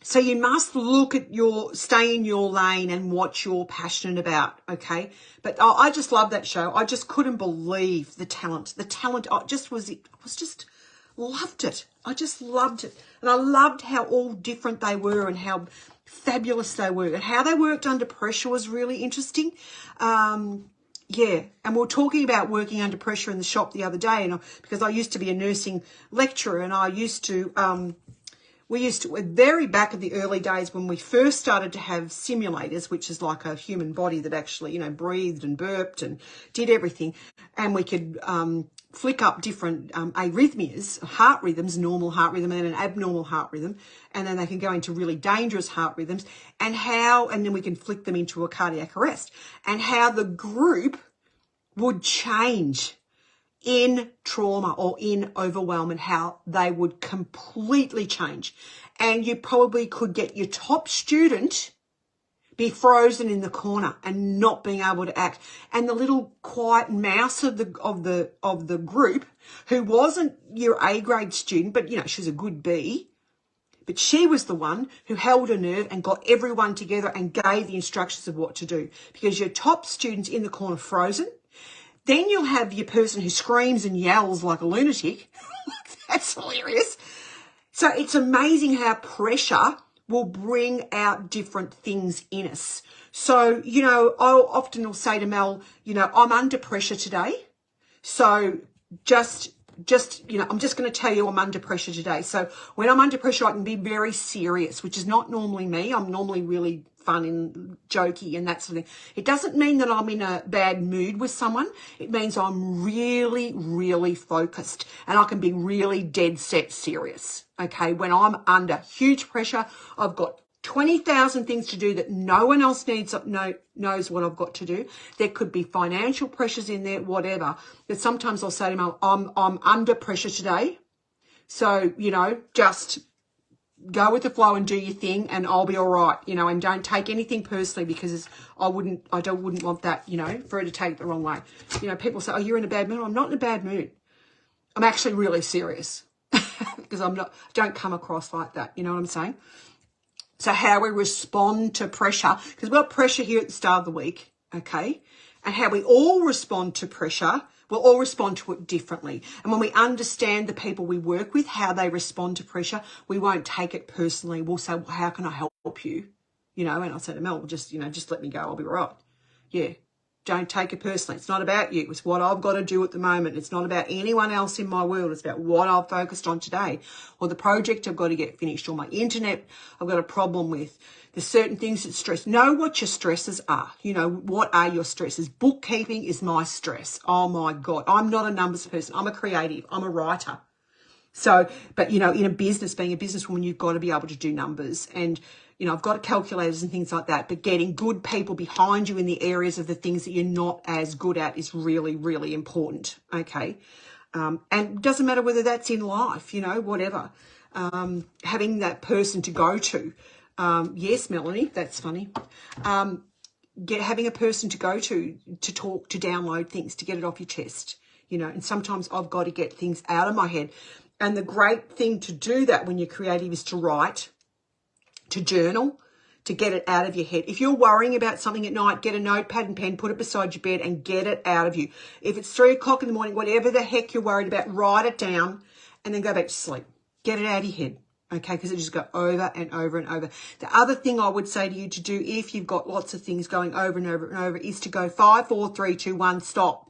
so you must look at stay in your lane and what you're passionate about, okay? But I just love that show. I just couldn't believe the talent. The talent, loved it. I just loved it. And I loved how all different they were and how fabulous they were. And how they worked under pressure was really interesting. Yeah, and we were talking about working under pressure in the shop the other day, and because I used to be a nursing lecturer, and we used to, very back in the early days when we first started to have simulators, which is like a human body that actually, breathed and burped and did everything, and we could flick up different arrhythmias, heart rhythms, normal heart rhythm and an abnormal heart rhythm, and then they can go into really dangerous heart rhythms, and then we can flick them into a cardiac arrest, and how the group would change in trauma or in overwhelm, and how they would completely change. And you probably could get your top student be frozen in the corner and not being able to act, and the little quiet mouse of the group, who wasn't your A grade student, but she was a good B, but she was the one who held a nerve and got everyone together and gave the instructions of what to do, because your top student's in the corner frozen. Then you'll have your person who screams and yells like a lunatic. That's hilarious. So it's amazing how pressure will bring out different things in us. So, I often will say to Mel, I'm under pressure today. So just, I'm just going to tell you I'm under pressure today. So when I'm under pressure, I can be very serious, which is not normally me. I'm normally really fun and jokey and that sort of thing. It doesn't mean that I'm in a bad mood with someone. It means I'm really, really focused, and I can be really dead set serious. Okay. When I'm under huge pressure, I've got 20,000 things to do that no one else knows what I've got to do. There could be financial pressures in there, whatever. But sometimes I'll say to them, I'm under pressure today. So, just go with the flow and do your thing, and I'll be all right, and don't take anything personally, because I wouldn't want that, for her to take it the wrong way. People say, oh, you're in a bad mood. I'm not in a bad mood. I'm actually really serious because don't come across like that. You know what I'm saying? So how we respond to pressure, because we've got pressure here at the start of the week, okay? And how we all respond to pressure, we'll all respond to it differently. And when we understand the people we work with, how they respond to pressure, we won't take it personally. We'll say, well, how can I help you? And I'll say to Mel, well, just let me go. I'll be all right. Yeah. Don't take it personally. It's not about you. It's what I've got to do at the moment. It's not about anyone else in my world. It's about what I've focused on today, or the project I've got to get finished, or my internet I've got a problem with. There's certain things that stress. Know what your stresses are. What are your stresses? Bookkeeping is my stress. Oh, my God. I'm not a numbers person. I'm a creative. I'm a writer. So, but, in a business, being a businesswoman, you've got to be able to do numbers. And, I've got calculators and things like that, but getting good people behind you in the areas of the things that you're not as good at is really, really important, okay? And it doesn't matter whether that's in life, whatever. Having that person to go to. Yes, Melanie, that's funny. Having a person to go to talk, to download things, to get it off your chest, and sometimes I've got to get things out of my head. And the great thing to do that when you're creative is to write, to journal, to get it out of your head. If you're worrying about something at night, get a notepad and pen, put it beside your bed and get it out of you. If it's 3 o'clock in the morning, whatever the heck you're worried about, write it down and then go back to sleep. Get it out of your head, okay, because it just go over and over and over. The other thing I would say to you to do if you've got lots of things going over and over and over is to go 5, 4, 3, 2, 1, stop.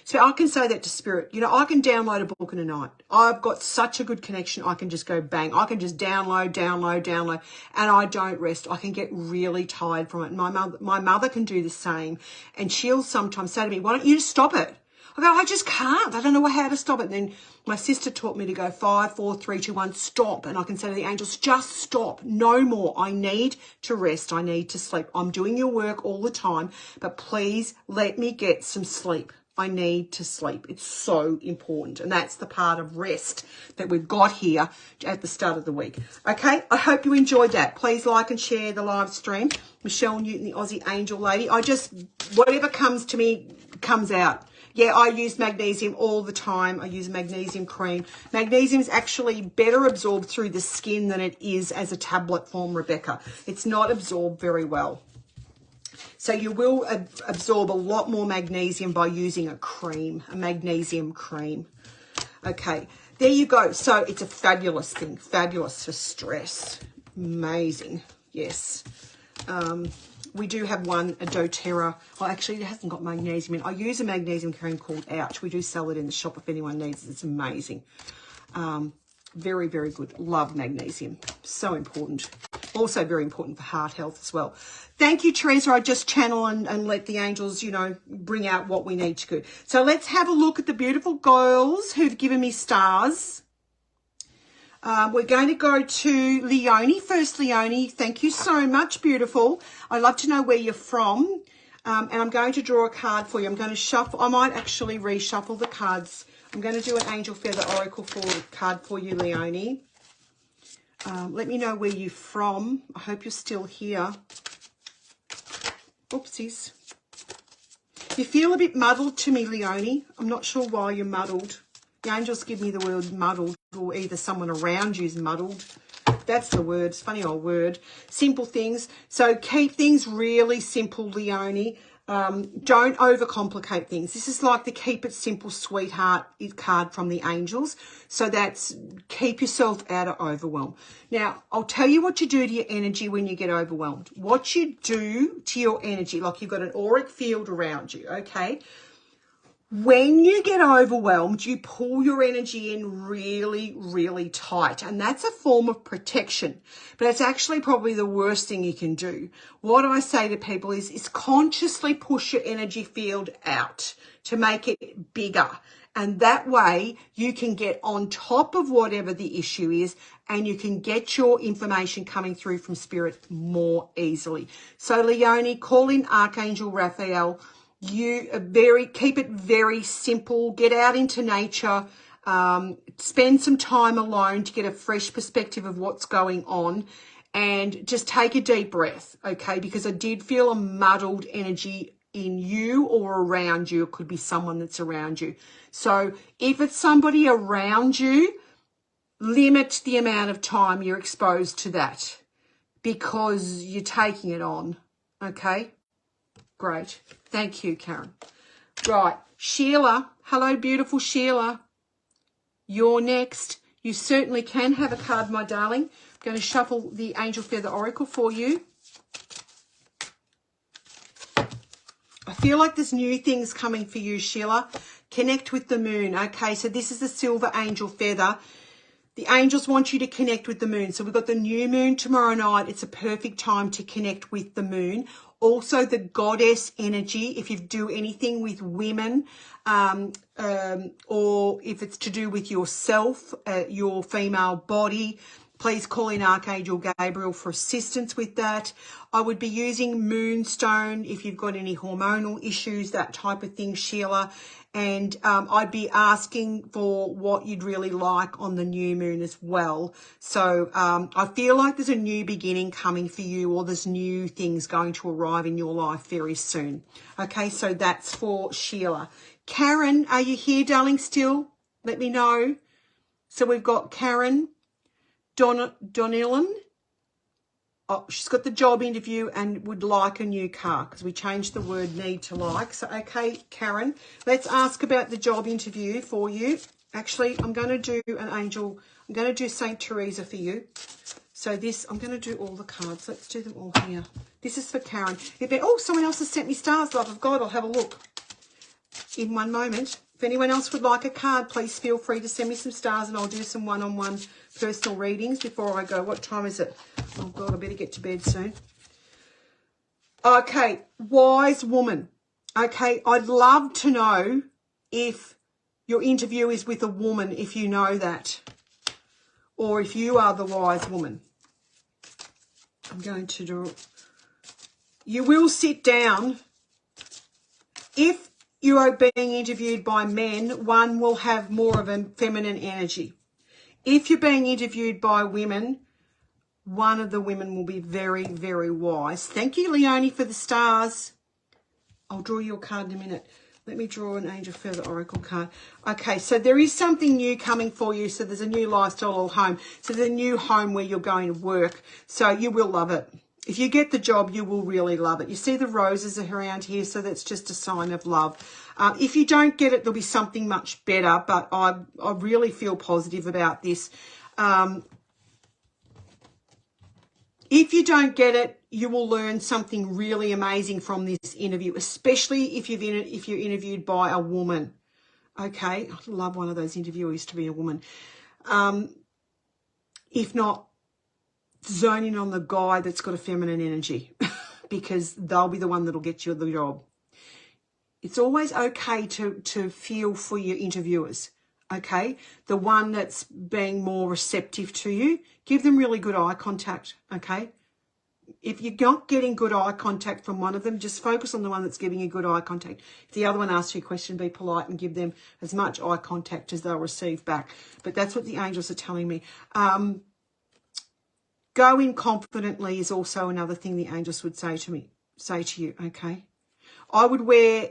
So I can say that to Spirit. You know, I can download a book in a night. I've got such a good connection. I can just go bang. I can just download, and I don't rest. I can get really tired from it. And my mother can do the same. And she'll sometimes say to me, why don't you just stop it? I go, I just can't. I don't know how to stop it. And then my sister taught me to go 5, 4, 3, 2, 1, stop. And I can say to the angels, just stop. No more. I need to rest. I need to sleep. I'm doing your work all the time, but please let me get some sleep. I need to sleep. It's so important. And that's the part of rest that we've got here at the start of the week. Okay, I hope you enjoyed that. Please like and share the live stream. Michelle Newton, the Aussie Angel Lady. Whatever comes to me comes out. Yeah, I use magnesium all the time. I use magnesium cream. Magnesium is actually better absorbed through the skin than it is as a tablet form, Rebecca. It's not absorbed very well. So you will absorb a lot more magnesium by using a cream, a magnesium cream. Okay, there you go. So it's a fabulous thing, fabulous for stress. Amazing, yes. We do have one, a doTERRA. Well, actually, it hasn't got magnesium in. I use a magnesium cream called Ouch. We do sell it in the shop if anyone needs it. It's amazing. Very, very good. Love magnesium. So important. Also very important for heart health as well. Thank you, Teresa. I just channel and let the angels, you know, bring out what we need to do. So let's have a look at the beautiful girls who've given me stars. We're going to go to Leonie. First, Leonie, thank you so much, beautiful. I'd love to know where you're from. And I'm going to draw a card for you. I'm going to shuffle. I might actually reshuffle the cards. I'm going to do an Angel Feather Oracle card for you, Leonie. Let me know where you're from. I hope you're still here. Oopsies. You feel a bit muddled to me, Leonie. I'm not sure why you're muddled. The angels give me the word muddled, or either someone around you's muddled. That's the word. It's a funny old word. Simple things. So keep things really simple, Leonie. Don't overcomplicate things. This is like the keep it simple, sweetheart card from the angels. So that's keep yourself out of overwhelm. Now, I'll tell you what you do to your energy when you get overwhelmed. What you do to your energy, like you've got an auric field around you, okay? When you get overwhelmed, you pull your energy in really, really tight. And that's a form of protection. But it's actually probably the worst thing you can do. What I say to people is consciously push your energy field out to make it bigger. And that way you can get on top of whatever the issue is and you can get your information coming through from Spirit more easily. So Leonie, call in Archangel Raphael. You keep it very simple. Get out into nature. Spend some time alone to get a fresh perspective of what's going on, and just take a deep breath, okay? Because I did feel a muddled energy in you or around you. It could be someone that's around you. So if it's somebody around you, limit the amount of time you're exposed to that because you're taking it on, okay? Great. Thank you, Karen. Right. Sheila. Hello, beautiful Sheila. You're next. You certainly can have a card, my darling. I'm going to shuffle the Angel Feather Oracle for you. I feel like there's new things coming for you, Sheila. Connect with the moon. Okay, so this is the Silver Angel Feather. The angels want you to connect with the moon. So we've got the new moon tomorrow night. It's a perfect time to connect with the moon. Also the goddess energy, if you do anything with women, or if it's to do with yourself, your female body, please call in Archangel Gabriel for assistance with that. I would be using Moonstone if you've got any hormonal issues, that type of thing, Sheila. And I'd be asking for what you'd really like on the new moon as well. So I feel like there's a new beginning coming for you, or there's new things going to arrive in your life very soon. Okay, so that's for Sheila. Karen, are you here, darling, still? Let me know. So we've got Karen, Donnellan, Oh, she's got the job interview and would like a new car, because we changed the word need to like. So, okay, Karen, let's ask about the job interview for you. Actually, I'm going to do an angel. I'm going to do St. Teresa for you. So this, I'm going to do all the cards. Let's do them all here. This is for Karen. Oh, someone else has sent me stars, love of God. I'll have a look in one moment. If anyone else would like a card, please feel free to send me some stars and I'll do some one-on-one personal readings before I go. What time is it? Oh, God, I better get to bed soon. Okay, wise woman. Okay, I'd love to know if your interview is with a woman, if you know that, or if you are the wise woman. I'm going to do... You will sit down. If you are being interviewed by men, one will have more of a feminine energy. If you're being interviewed by women, one of the women will be very, very wise. Thank you, Leonie, for the stars. I'll draw you a card in a minute. Let me draw an Angel Feather Oracle card. Okay, so there is something new coming for you. So there's a new lifestyle or home. So there's a new home where you're going to work. So you will love it. If you get the job, you will really love it. You see the roses are around here, so that's just a sign of love. If you don't get it, there'll be something much better, but I really feel positive about this. If you don't get it, you will learn something really amazing from this interview, especially if you're interviewed by a woman. Okay, I'd love one of those interviewees to be a woman. If not, zone in on the guy that's got a feminine energy because they'll be the one that'll get you the job. It's always okay to feel for your interviewers, okay? The one that's being more receptive to you, give them really good eye contact, okay? If you're not getting good eye contact from one of them, just focus on the one that's giving you good eye contact. If the other one asks you a question, be polite and give them as much eye contact as they'll receive back. But that's what the angels are telling me. Go in confidently is also another thing the angels would say to you, okay? I would wear,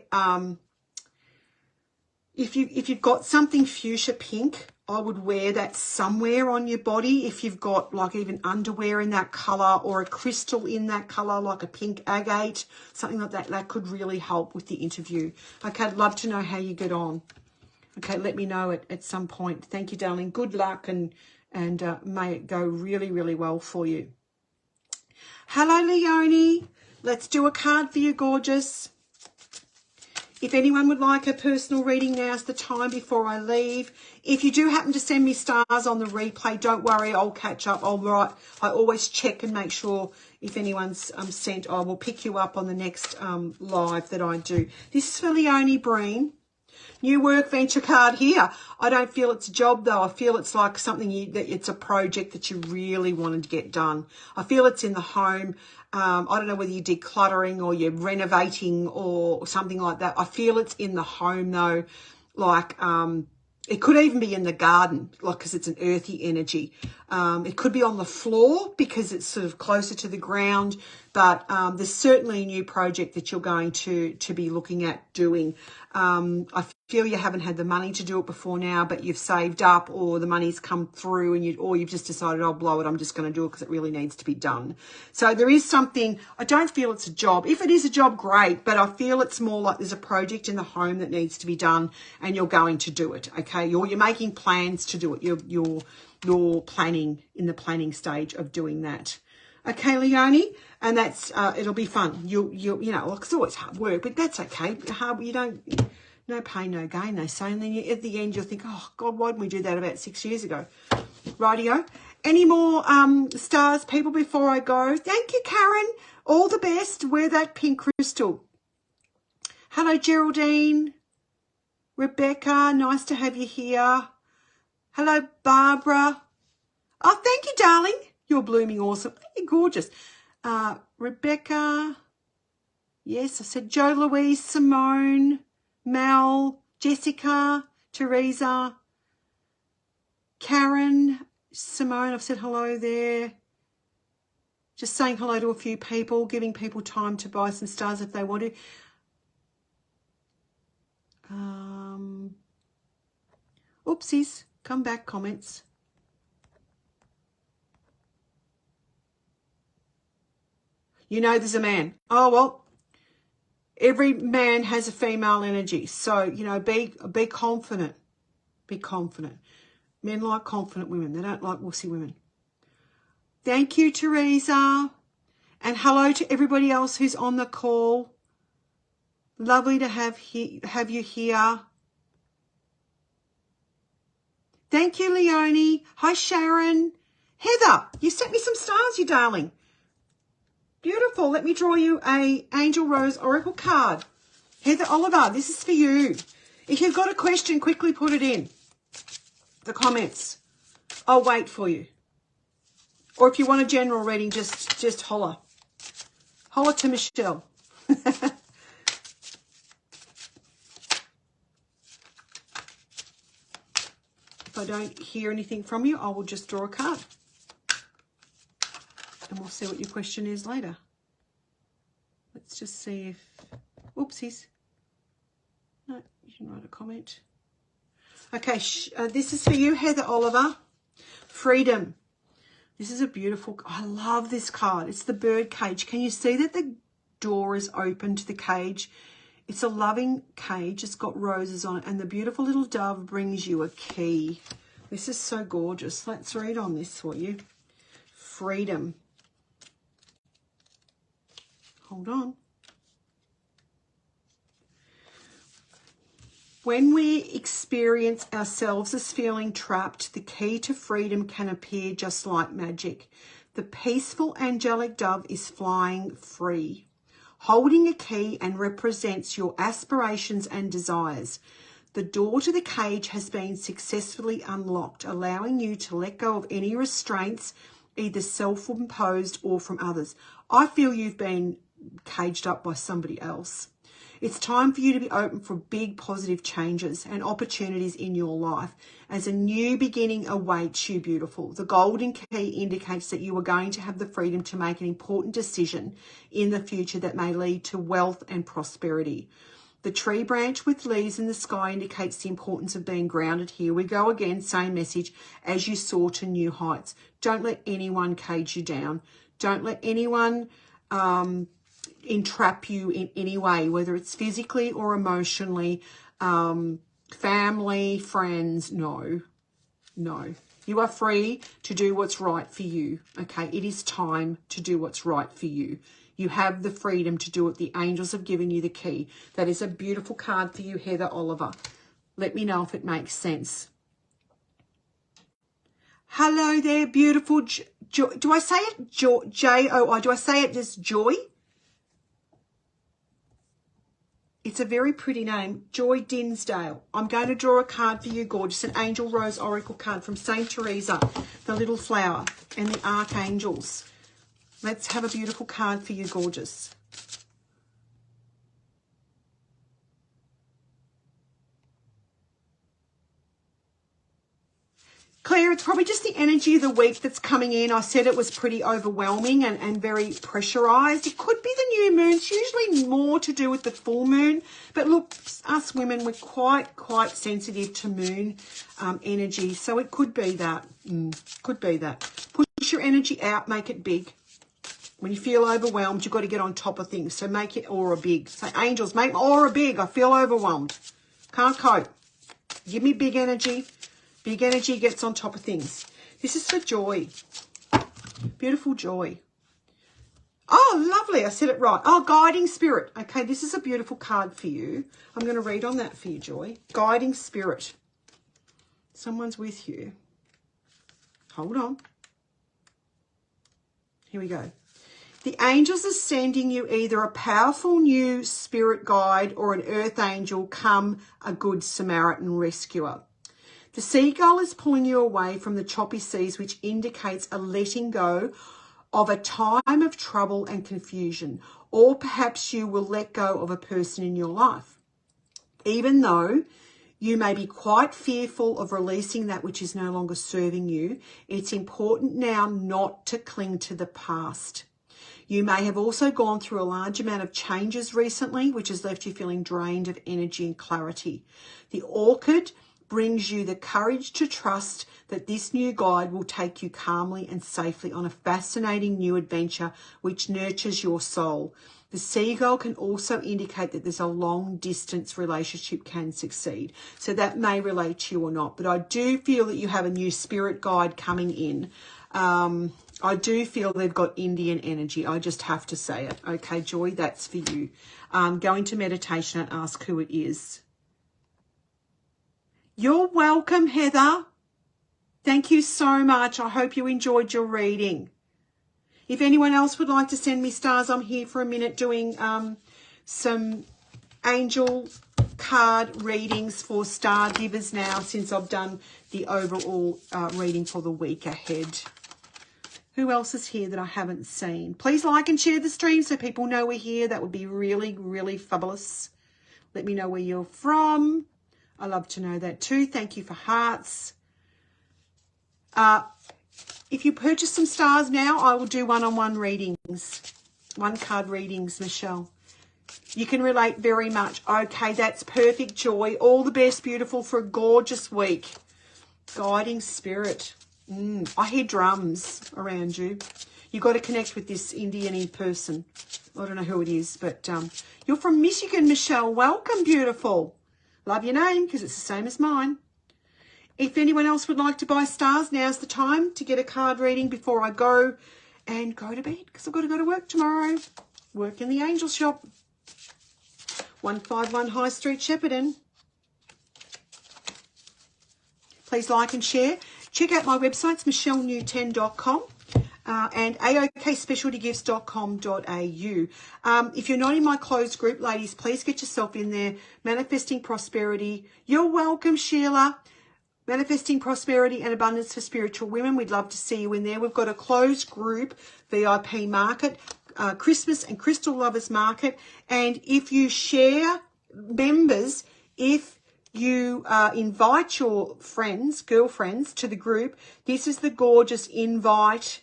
if you've got something fuchsia pink, I would wear that somewhere on your body. If you've got like even underwear in that colour or a crystal in that colour, like a pink agate, something like that, that could really help with the interview. Okay, I'd love to know how you get on. Okay, let me know at some point. Thank you, darling. Good luck and may it go really, really well for you. Hello, Leonie. Let's do a card for you, gorgeous. If anyone would like a personal reading, now's the time before I leave. If you do happen to send me stars on the replay, don't worry, I'll catch up. I'll write. I always check and make sure if anyone's sent, I will pick you up on the next live that I do. This is for Leonie Breen. New work venture card here. I don't feel it's a job though. I feel it's like something that it's a project that you really wanted to get done. I feel it's in the home. I don't know whether you're decluttering or you're renovating or something like that. I feel it's in the home though. Like it could even be in the garden, like because it's an earthy energy. It could be on the floor because it's sort of closer to the ground. But there's certainly a new project that you're going to be looking at doing. I feel you haven't had the money to do it before now, but you've saved up or the money's come through and you've just decided, I'll blow it. I'm just going to do it because it really needs to be done. So there is something, I don't feel it's a job. If it is a job, great, but I feel it's more like there's a project in the home that needs to be done and you're going to do it, okay? You're making plans to do it. You're planning, in the planning stage of doing that. Okay, Leonie, and that's it'll be fun. You know, it's always hard work, but that's okay. No pain, no gain, they say. And then at the end, you'll think, oh God, why didn't we do that about 6 years ago? Rightio. Any more stars, people, before I go? Thank you, Karen. All the best. Wear that pink crystal. Hello, Geraldine. Rebecca, nice to have you here. Hello, Barbara. Oh, thank you, darling. You're blooming awesome. You're gorgeous. Rebecca. Yes, I said Jo Louise, Simone, Mel, Jessica, Teresa, Karen, Simone. I've said hello there. Just saying hello to a few people, giving people time to buy some stars if they want to. Oopsies. Come back, comments. You know there's a man. Oh, well, every man has a female energy. So, you know, be confident. Be confident. Men like confident women. They don't like wussy women. Thank you, Teresa. And hello to everybody else who's on the call. Lovely to have you here. Thank you, Leonie. Hi, Sharon. Heather, you sent me some stars, you darling. Beautiful. Let me draw you a Angel Rose Oracle card. Heather Oliver, this is for you. If you've got a question, quickly put it in the comments. I'll wait for you. Or if you want a general reading, just holler. Holler to Michelle. If I don't hear anything from you, I will just draw a card. And we'll see what your question is later. Let's just see if... Oopsies. No, you can write a comment. Okay, this is for you, Heather Oliver. Freedom. This is a beautiful... I love this card. It's the bird cage. Can you see that the door is open to the cage? It's a loving cage. It's got roses on it. And the beautiful little dove brings you a key. This is so gorgeous. Let's read on this for you. Freedom. Hold on. When we experience ourselves as feeling trapped, the key to freedom can appear just like magic. The peaceful angelic dove is flying free, holding a key and represents your aspirations and desires. The door to the cage has been successfully unlocked, allowing you to let go of any restraints, either self-imposed or from others. I feel you've been caged up by somebody else. It's time for you to be open for big positive changes and opportunities in your life as a new beginning awaits you, beautiful. The golden key indicates that you are going to have the freedom to make an important decision in the future that may lead to wealth and prosperity. The tree branch with leaves in the sky indicates the importance of being grounded. Here we go again, same message, as you soar to new heights. Don't let anyone cage you down. Don't let anyone entrap you in any way, whether it's physically or emotionally, family, friends. No. You are free to do what's right for you, okay? It is time to do what's right for you. You have the freedom to do it. The angels have given you the key. That is a beautiful card for you, Heather Oliver. Let me know if it makes sense. Hello there, beautiful Joy. Do I say it J-O-I? Do I say it just Joy? It's a very pretty name, Joy Dinsdale. I'm going to draw a card for you, gorgeous, an Angel Rose Oracle card from St. Teresa, the little flower, and the Archangels. Let's have a beautiful card for you, gorgeous. Claire, it's probably just the energy of the week that's coming in. I said it was pretty overwhelming and very pressurized. It could be the new moon. It's usually more to do with the full moon. But look, us women, we're quite sensitive to moon energy. So it could be that. Could be that. Push your energy out, make it big. When you feel overwhelmed, you've got to get on top of things. So make your aura big. Say, angels, make my aura big. I feel overwhelmed. Can't cope. Give me big energy. Big energy gets on top of things. This is for Joy. Beautiful Joy. Oh, lovely. I said it right. Oh, Guiding Spirit. Okay, this is a beautiful card for you. I'm going to read on that for you, Joy. Guiding Spirit. Someone's with you. Hold on. Here we go. The angels are sending you either a powerful new spirit guide or an earth angel, come a good Samaritan rescuer. The seagull is pulling you away from the choppy seas, which indicates a letting go of a time of trouble and confusion, or perhaps you will let go of a person in your life. Even though you may be quite fearful of releasing that which is no longer serving you, it's important now not to cling to the past. You may have also gone through a large amount of changes recently, which has left you feeling drained of energy and clarity. The orchid brings you the courage to trust that this new guide will take you calmly and safely on a fascinating new adventure which nurtures your soul. The seagull can also indicate that there's a long distance relationship can succeed. So that may relate to you or not, but I do feel that you have a new spirit guide coming in. I do feel they've got Indian energy. I just have to say it. Okay, Joy, that's for you. Go into meditation and ask who it is. You're welcome, Heather. Thank you so much. I hope you enjoyed your reading. If anyone else would like to send me stars, I'm here for a minute doing some angel card readings for star givers now, since I've done the overall reading for the week ahead. Who else is here that I haven't seen? Please like and share the stream so people know we're here. That would be really, really fabulous. Let me know where you're from. I love to know that too. Thank you for hearts. If you purchase some stars now, I will do one-on-one readings, one-card readings, Michelle. You can relate very much. Okay, that's perfect, Joy. All the best, beautiful, for a gorgeous week. Guiding spirit. I hear drums around you. You've got to connect with this Indian person. I don't know who it is, but you're from Michigan, Michelle. Welcome, beautiful. Love your name because it's the same as mine. If anyone else would like to buy stars, now's the time to get a card reading before I go and go to bed, because I've got to go to work tomorrow. Work in the Angel Shop. 151 High Street, Shepparton. Please like and share. Check out my websites, michellenewten.com and aokspecialtygifts.com.au. If you're not in my closed group, ladies, please get yourself in there. Manifesting Prosperity. You're welcome, Sheila. Manifesting Prosperity and Abundance for Spiritual Women. We'd love to see you in there. We've got a closed group VIP market, Christmas and Crystal Lovers Market. And if you share members, if you invite your friends, girlfriends to the group, this is the gorgeous invite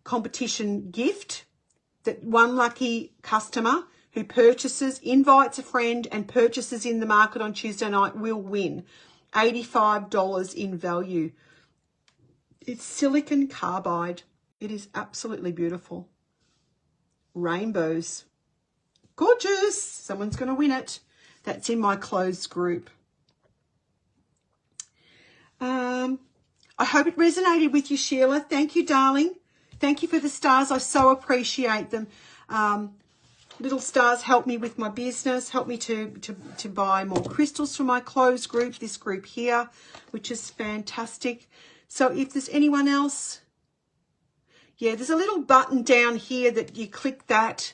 competition gift that one lucky customer who purchases, invites a friend and purchases in the market on Tuesday night will win. $85 in value. It's silicon carbide. It is absolutely beautiful. Rainbows. Gorgeous. Someone's going to win it. That's in my closed group. I hope it resonated with you, Sheila. Thank you, darling. Thank you for the stars. I so appreciate them. Little stars help me with my business, help me to buy more crystals for my closed group, this group here, which is fantastic. So if there's anyone else, yeah, there's a little button down here that you click that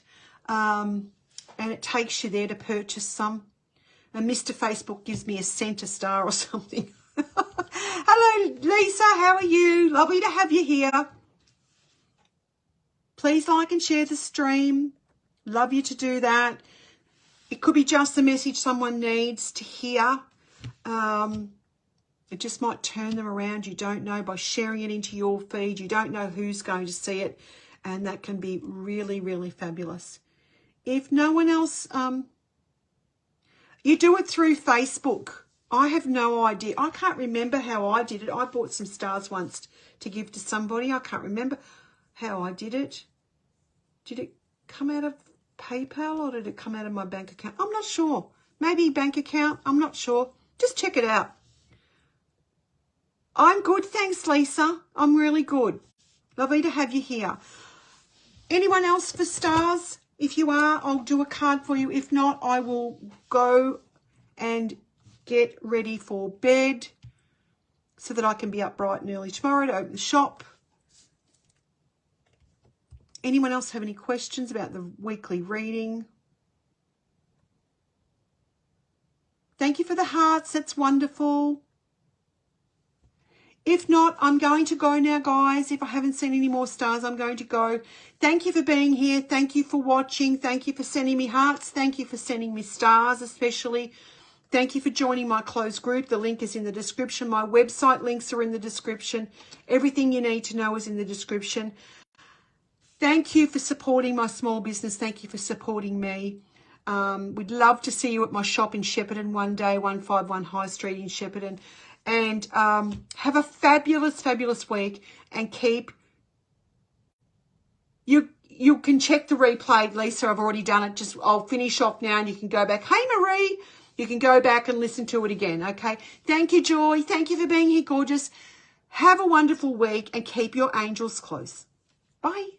and it takes you there to purchase some. And Mr. Facebook gives me a center star or something. Hello, Lisa. How are you? Lovely to have you here. Please like and share the stream. Love you to do that. It could be just the message someone needs to hear. It just might turn them around. You don't know, by sharing it into your feed. You don't know who's going to see it. And that can be really, really fabulous. If no one else, you do it through Facebook. I have no idea. I can't remember how I did it. I bought some stars once to give to somebody. I can't remember how I did it. Did it come out of PayPal or did it come out of my bank account? I'm not sure. Maybe bank account. I'm not sure. Just check it out. I'm good. Thanks, Lisa. I'm really good. Lovely to have you here. Anyone else for stars? If you are, I'll do a card for you. If not, I will go and get ready for bed so that I can be up bright and early tomorrow to open the shop. Anyone else have any questions about the weekly reading? Thank you for the hearts. That's wonderful. If not, I'm going to go now, guys. If I haven't seen any more stars, I'm going to go. Thank you for being here. Thank you for watching. Thank you for sending me hearts. Thank you for sending me stars, especially. Thank you for joining my closed group. The link is in the description. My website links are in the description. Everything you need to know is in the description. Thank you for supporting my small business. Thank you for supporting me. We'd love to see you at my shop in Shepparton one day, 151 High Street in Shepparton. And have a fabulous, fabulous week, and keep... You can check the replay, Lisa. I've already done it. I'll finish off now and you can go back. Hey, Marie, you can go back and listen to it again, okay? Thank you, Joy. Thank you for being here, gorgeous. Have a wonderful week and keep your angels close. Bye.